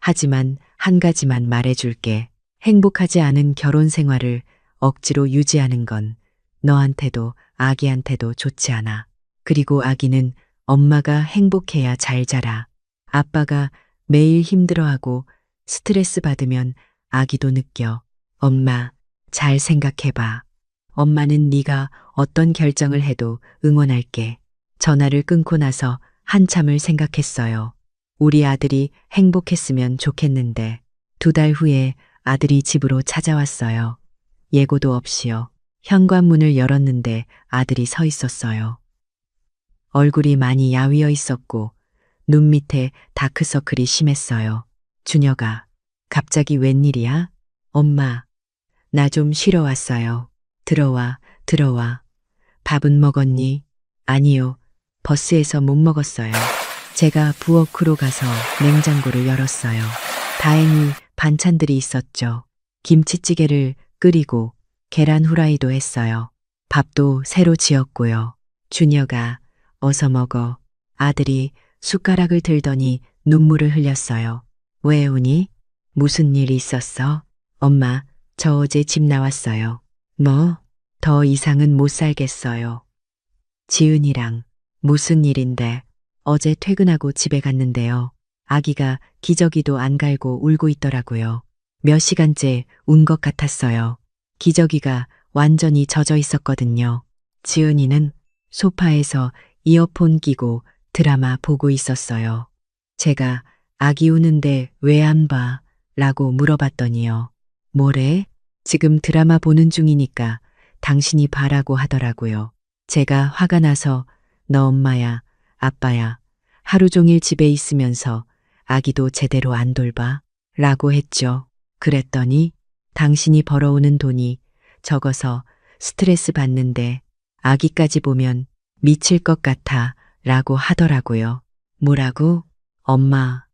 하지만 한 가지만 말해줄게. 행복하지 않은 결혼 생활을 억지로 유지하는 건 너한테도 아기한테도 좋지 않아. 그리고 아기는 엄마가 행복해야 잘 자라. 아빠가 매일 힘들어하고 스트레스 받으면 아기도 느껴. 엄마, 잘 생각해봐. 엄마는 네가 어떤 결정을 해도 응원할게. 전화를 끊고 나서 한참을 생각했어요. 우리 아들이 행복했으면 좋겠는데 2달 후에 아들이 집으로 찾아왔어요. 예고도 없이요. 현관문을 열었는데 아들이 서 있었어요. 얼굴이 많이 야위어 있었고 눈 밑에 다크서클이 심했어요. 준혁아, 갑자기 웬일이야? 엄마, 나 좀 쉬러 왔어요. 들어와, 들어와. 밥은 먹었니? 아니요. 버스에서 못 먹었어요. 제가 부엌으로 가서 냉장고를 열었어요. 다행히 반찬들이 있었죠. 김치찌개를 끓이고 계란 후라이도 했어요. 밥도 새로 지었고요. 준혁아, 어서 먹어. 아들이 숟가락을 들더니 눈물을 흘렸어요. 왜 우니? 무슨 일 있었어? 엄마, 저 어제 집 나왔어요. 뭐? 더 이상은 못 살겠어요. 지은이랑. 무슨 일인데? 어제 퇴근하고 집에 갔는데요. 아기가 기저귀도 안 갈고 울고 있더라고요. 몇 시간째 운 것 같았어요. 기저귀가 완전히 젖어 있었거든요. 지은이는 소파에서 이어폰 끼고 드라마 보고 있었어요. 제가 아기 우는데 왜 안 봐? 라고 물어봤더니요. 뭐래? 지금 드라마 보는 중이니까 당신이 봐라고 하더라고요. 제가 화가 나서 너 엄마야, 아빠야, 하루 종일 집에 있으면서 아기도 제대로 안 돌봐? 라고 했죠. 그랬더니 당신이 벌어오는 돈이 적어서 스트레스 받는데 아기까지 보면 미칠 것 같아 라고 하더라고요. 뭐라고? 엄마,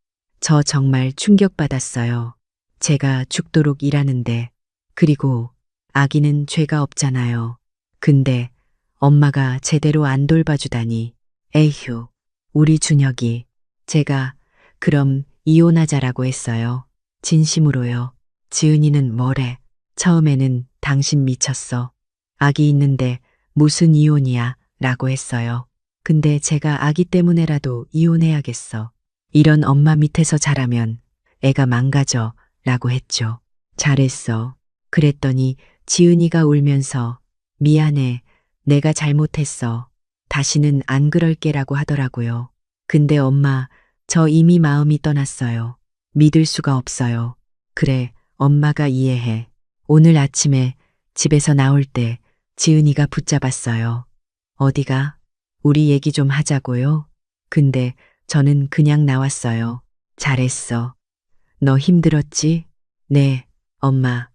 저 정말 충격받았어요. 제가 죽도록 일하는데, 그리고 아기는 죄가 없잖아요. 근데 엄마가 제대로 안 돌봐주다니. 에휴, 우리 준혁이. 제가 그럼 이혼하자라고 했어요. 진심으로요. 지은이는 뭐래? 처음에는 당신 미쳤어. 아기 있는데 무슨 이혼이야? 라고 했어요. 근데 제가 아기 때문에라도 이혼해야겠어. 이런 엄마 밑에서 자라면 애가 망가져. 라고 했죠. 잘했어. 그랬더니 지은이가 울면서 미안해. 내가 잘못했어. 다시는 안 그럴게 라고 하더라고요. 근데 엄마, 저 이미 마음이 떠났어요. 믿을 수가 없어요. 그래, 엄마가 이해해. 오늘 아침에 집에서 나올 때 지은이가 붙잡았어요. 어디가? 우리 얘기 좀 하자고요. 근데 저는 그냥 나왔어요. 잘했어. 너 힘들었지? 네, 엄마.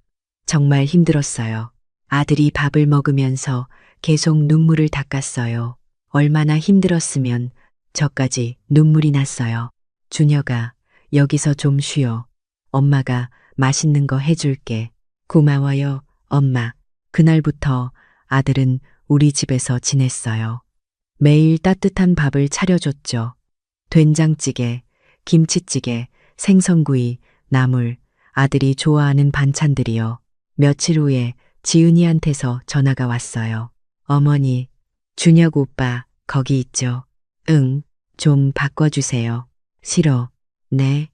정말 힘들었어요. 아들이 밥을 먹으면서 계속 눈물을 닦았어요. 얼마나 힘들었으면 저까지 눈물이 났어요. 준혁아, 여기서 좀 쉬어. 엄마가 맛있는 거 해줄게. 고마워요, 엄마. 그날부터 아들은 우리 집에서 지냈어요. 매일 따뜻한 밥을 차려줬죠. 된장찌개, 김치찌개, 생선구이, 나물, 아들이 좋아하는 반찬들이요. 며칠 후에 지은이한테서 전화가 왔어요. 어머니, 준혁 오빠 거기 있죠? 응, 좀 바꿔주세요. 싫어. 네.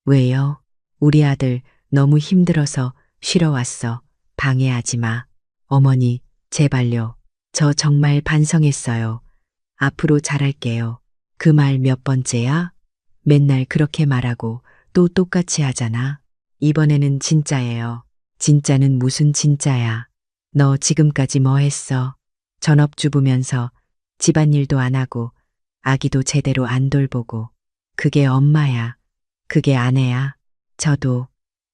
왜요? 우리 아들 너무 힘들어서 쉬러 왔어. 방해하지 마. 어머니, 제발요. 저 정말 반성했어요. 앞으로 잘할게요. 그 말 몇 번째야? 맨날 그렇게 말하고 또 똑같이 하잖아. 이번에는 진짜예요. 진짜는 무슨 진짜야. 너 지금까지 뭐 했어? 전업주부면서 집안일도 안 하고 아기도 제대로 안 돌보고. 그게 엄마야. 그게 아내야.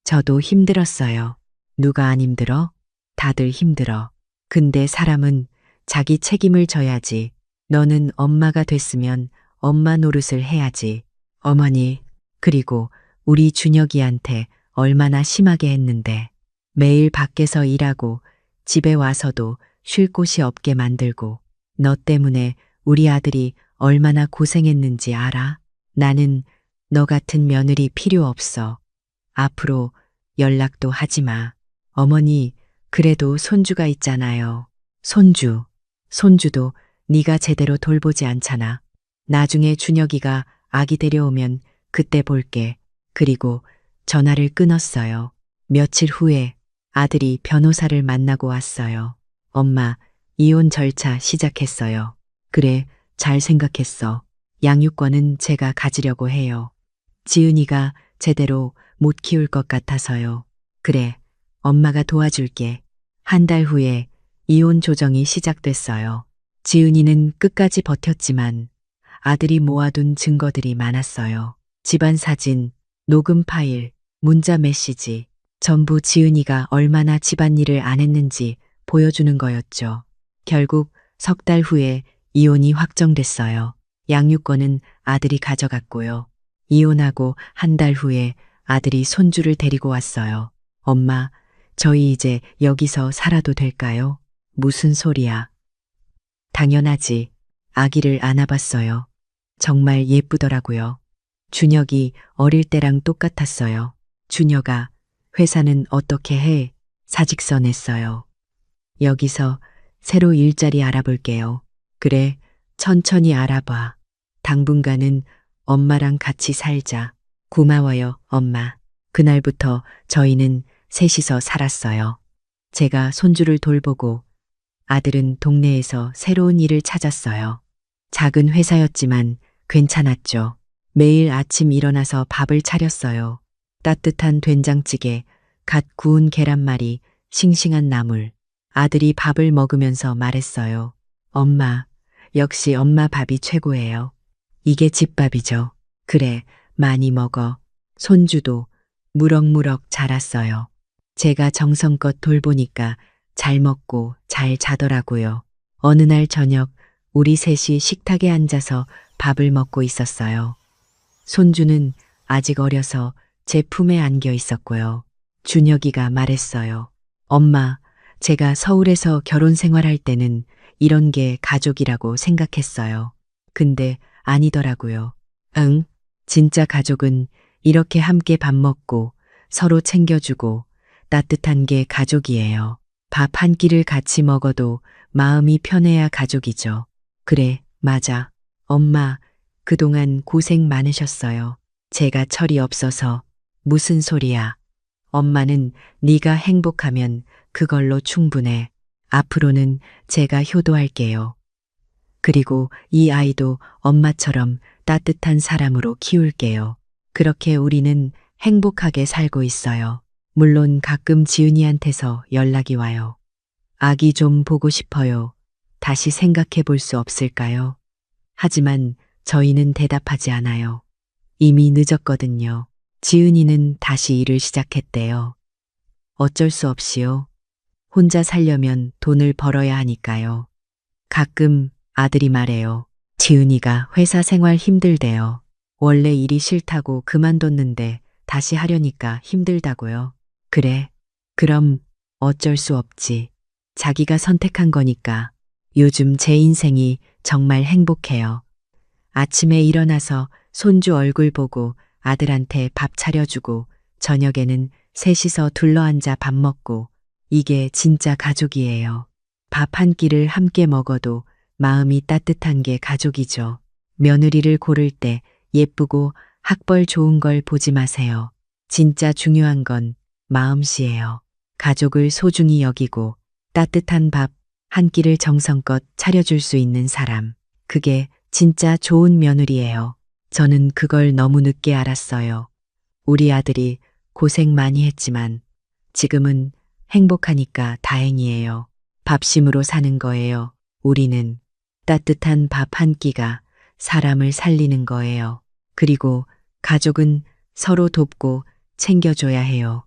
저도 힘들었어요. 누가 안 힘들어? 다들 힘들어. 근데 사람은 자기 책임을 져야지. 너는 엄마가 됐으면 엄마 노릇을 해야지. 어머니, 그리고 우리 준혁이한테 얼마나 심하게 했는데. 매일 밖에서 일하고 집에 와서도 쉴 곳이 없게 만들고. 너 때문에 우리 아들이 얼마나 고생했는지 알아? 나는 너 같은 며느리 필요 없어. 앞으로 연락도 하지 마. 어머니, 그래도 손주가 있잖아요. 손주도 네가 제대로 돌보지 않잖아. 나중에 준혁이가 아기 데려오면 그때 볼게. 그리고 전화를 끊었어요. 며칠 후에 아들이 변호사를 만나고 왔어요. 엄마, 이혼 절차 시작했어요. 그래, 잘 생각했어. 양육권은 제가 가지려고 해요. 지은이가 제대로 못 키울 것 같아서요. 그래, 엄마가 도와줄게. 한 달 후에 이혼 조정이 시작됐어요. 지은이는 끝까지 버텼지만 아들이 모아둔 증거들이 많았어요. 집안 사진, 녹음 파일, 문자 메시지, 전부 지은이가 얼마나 집안일을 안 했는지 보여주는 거였죠. 결국 석 달 후에 이혼이 확정됐어요. 양육권은 아들이 가져갔고요. 이혼하고 한 달 후에 아들이 손주를 데리고 왔어요. 엄마, 저희 이제 여기서 살아도 될까요? 무슨 소리야? 당연하지. 아기를 안아봤어요. 정말 예쁘더라고요. 준혁이 어릴 때랑 똑같았어요. 준혁아, 회사는 어떻게 해? 사직서 냈어요. 여기서 새로 일자리 알아볼게요. 그래, 천천히 알아봐. 당분간은 엄마랑 같이 살자. 고마워요, 엄마. 그날부터 저희는 셋이서 살았어요. 제가 손주를 돌보고 아들은 동네에서 새로운 일을 찾았어요. 작은 회사였지만 괜찮았죠. 매일 아침 일어나서 밥을 차렸어요. 따뜻한 된장찌개, 갓 구운 계란말이, 싱싱한 나물. 아들이 밥을 먹으면서 말했어요. 엄마, 역시 엄마 밥이 최고예요. 이게 집밥이죠. 그래, 많이 먹어. 손주도 무럭무럭 자랐어요. 제가 정성껏 돌보니까 잘 먹고 잘 자더라고요. 어느 날 저녁 우리 셋이 식탁에 앉아서 밥을 먹고 있었어요. 손주는 아직 어려서 제 품에 안겨 있었고요. 준혁이가 말했어요. 엄마, 제가 서울에서 결혼 생활할 때는 이런 게 가족이라고 생각했어요. 근데 아니더라고요. 응, 진짜 가족은 이렇게 함께 밥 먹고 서로 챙겨주고 따뜻한 게 가족이에요. 밥 한 끼를 같이 먹어도 마음이 편해야 가족이죠. 그래, 맞아. 엄마, 그동안 고생 많으셨어요. 제가 철이 없어서. 무슨 소리야. 엄마는 네가 행복하면 그걸로 충분해. 앞으로는 제가 효도할게요. 그리고 이 아이도 엄마처럼 따뜻한 사람으로 키울게요. 그렇게 우리는 행복하게 살고 있어요. 물론 가끔 지은이한테서 연락이 와요. 아기 좀 보고 싶어요. 다시 생각해 볼 수 없을까요? 하지만 저희는 대답하지 않아요. 이미 늦었거든요. 지은이는 다시 일을 시작했대요. 어쩔 수 없이요. 혼자 살려면 돈을 벌어야 하니까요. 가끔 아들이 말해요. 지은이가 회사 생활 힘들대요. 원래 일이 싫다고 그만뒀는데 다시 하려니까 힘들다고요. 그래. 그럼 어쩔 수 없지. 자기가 선택한 거니까. 요즘 제 인생이 정말 행복해요. 아침에 일어나서 손주 얼굴 보고 아들한테 밥 차려주고 저녁에는 셋이서 둘러앉아 밥 먹고 이게 진짜 가족이에요. 밥 한 끼를 함께 먹어도 마음이 따뜻한 게 가족이죠. 며느리를 고를 때 예쁘고 학벌 좋은 걸 보지 마세요. 진짜 중요한 건 마음씨예요. 가족을 소중히 여기고 따뜻한 밥 한 끼를 정성껏 차려줄 수 있는 사람. 그게 진짜 좋은 며느리예요. 저는 그걸 너무 늦게 알았어요. 우리 아들이 고생 많이 했지만 지금은 행복하니까 다행이에요. 밥심으로 사는 거예요. 우리는 따뜻한 밥 한 끼가 사람을 살리는 거예요. 그리고 가족은 서로 돕고 챙겨줘야 해요.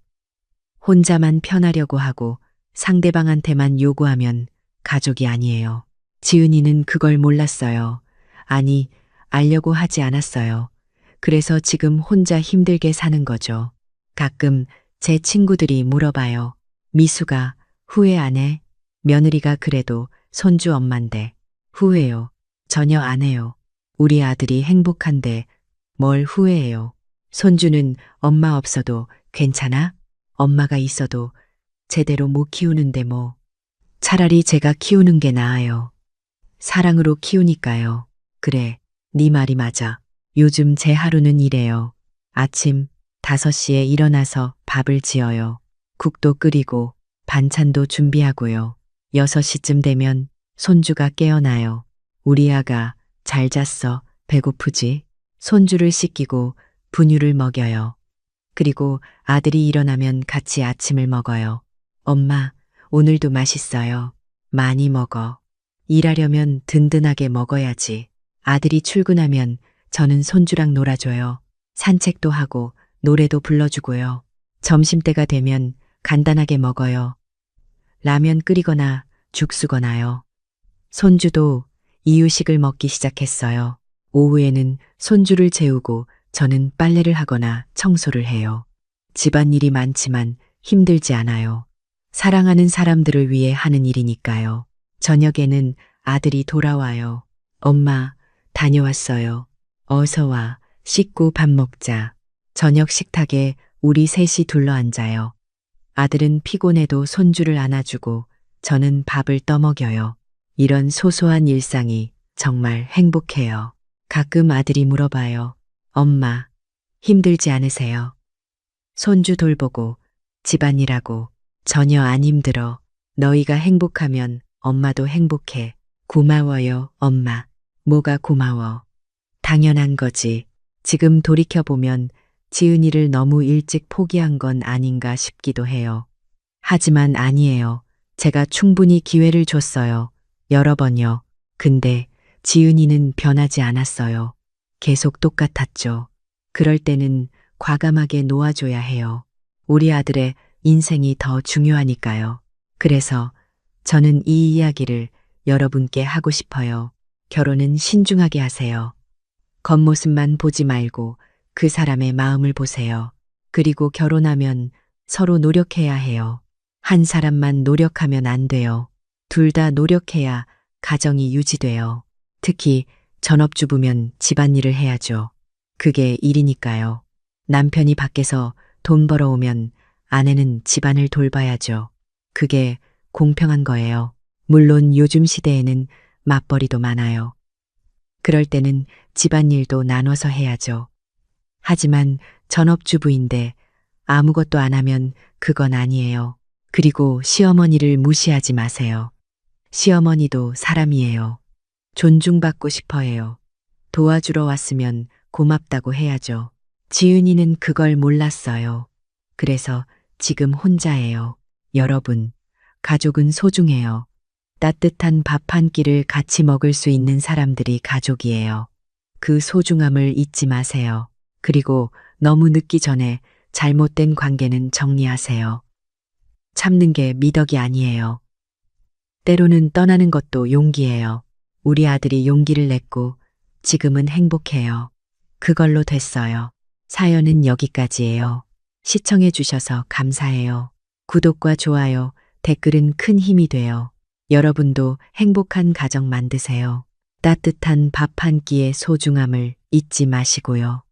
혼자만 편하려고 하고 상대방한테만 요구하면 가족이 아니에요. 지은이는 그걸 몰랐어요. 아니, 알려고 하지 않았어요. 그래서 지금 혼자 힘들게 사는 거죠. 가끔 제 친구들이 물어봐요. 미수가 후회 안 해? 며느리가 그래도 손주 엄만데. 후회요. 전혀 안 해요. 우리 아들이 행복한데 뭘 후회해요. 손주는 엄마 없어도 괜찮아? 엄마가 있어도 제대로 못 키우는데 뭐. 차라리 제가 키우는 게 나아요. 사랑으로 키우니까요. 그래, 네 말이 맞아. 요즘 제 하루는 이래요. 아침 5시에 일어나서 밥을 지어요. 국도 끓이고 반찬도 준비하고요. 6시쯤 되면 손주가 깨어나요. 우리 아가 잘 잤어. 배고프지? 손주를 씻기고 분유를 먹여요. 그리고 아들이 일어나면 같이 아침을 먹어요. 엄마, 오늘도 맛있어요. 많이 먹어. 일하려면 든든하게 먹어야지. 아들이 출근하면 저는 손주랑 놀아줘요. 산책도 하고 노래도 불러주고요. 점심때가 되면 간단하게 먹어요. 라면 끓이거나 죽 쓰거나요. 손주도 이유식을 먹기 시작했어요. 오후에는 손주를 재우고 저는 빨래를 하거나 청소를 해요. 집안일이 많지만 힘들지 않아요. 사랑하는 사람들을 위해 하는 일이니까요. 저녁에는 아들이 돌아와요. 엄마, 다녀왔어요. 어서 와. 씻고 밥 먹자. 저녁 식탁에 우리 셋이 둘러앉아요. 아들은 피곤해도 손주를 안아주고 저는 밥을 떠먹여요. 이런 소소한 일상이 정말 행복해요. 가끔 아들이 물어봐요. 엄마, 힘들지 않으세요? 손주 돌보고 집안일하고 전혀 안 힘들어. 너희가 행복하면 엄마도 행복해. 고마워요, 엄마. 뭐가 고마워? 당연한 거지. 지금 돌이켜보면 지은이를 너무 일찍 포기한 건 아닌가 싶기도 해요. 하지만 아니에요. 제가 충분히 기회를 줬어요. 여러 번요. 근데 지은이는 변하지 않았어요. 계속 똑같았죠. 그럴 때는 과감하게 놓아줘야 해요. 우리 아들의 인생이 더 중요하니까요. 그래서 저는 이 이야기를 여러분께 하고 싶어요. 결혼은 신중하게 하세요. 겉모습만 보지 말고 그 사람의 마음을 보세요. 그리고 결혼하면 서로 노력해야 해요. 한 사람만 노력하면 안 돼요. 둘 다 노력해야 가정이 유지돼요. 특히 전업주부면 집안일을 해야죠. 그게 일이니까요. 남편이 밖에서 돈 벌어오면 아내는 집안을 돌봐야죠. 그게 공평한 거예요. 물론 요즘 시대에는 맞벌이도 많아요. 그럴 때는 집안일도 나눠서 해야죠. 하지만 전업주부인데 아무것도 안 하면 그건 아니에요. 그리고 시어머니를 무시하지 마세요. 시어머니도 사람이에요. 존중받고 싶어 해요. 도와주러 왔으면 고맙다고 해야죠. 지은이는 그걸 몰랐어요. 그래서 지금 혼자예요. 여러분, 가족은 소중해요. 따뜻한 밥 한 끼를 같이 먹을 수 있는 사람들이 가족이에요. 그 소중함을 잊지 마세요. 그리고 너무 늦기 전에 잘못된 관계는 정리하세요. 참는 게 미덕이 아니에요. 때로는 떠나는 것도 용기예요. 우리 아들이 용기를 냈고 지금은 행복해요. 그걸로 됐어요. 사연은 여기까지예요. 시청해 주셔서 감사해요. 구독과 좋아요, 댓글은 큰 힘이 돼요. 여러분도 행복한 가정 만드세요. 따뜻한 밥 한 끼의 소중함을 잊지 마시고요.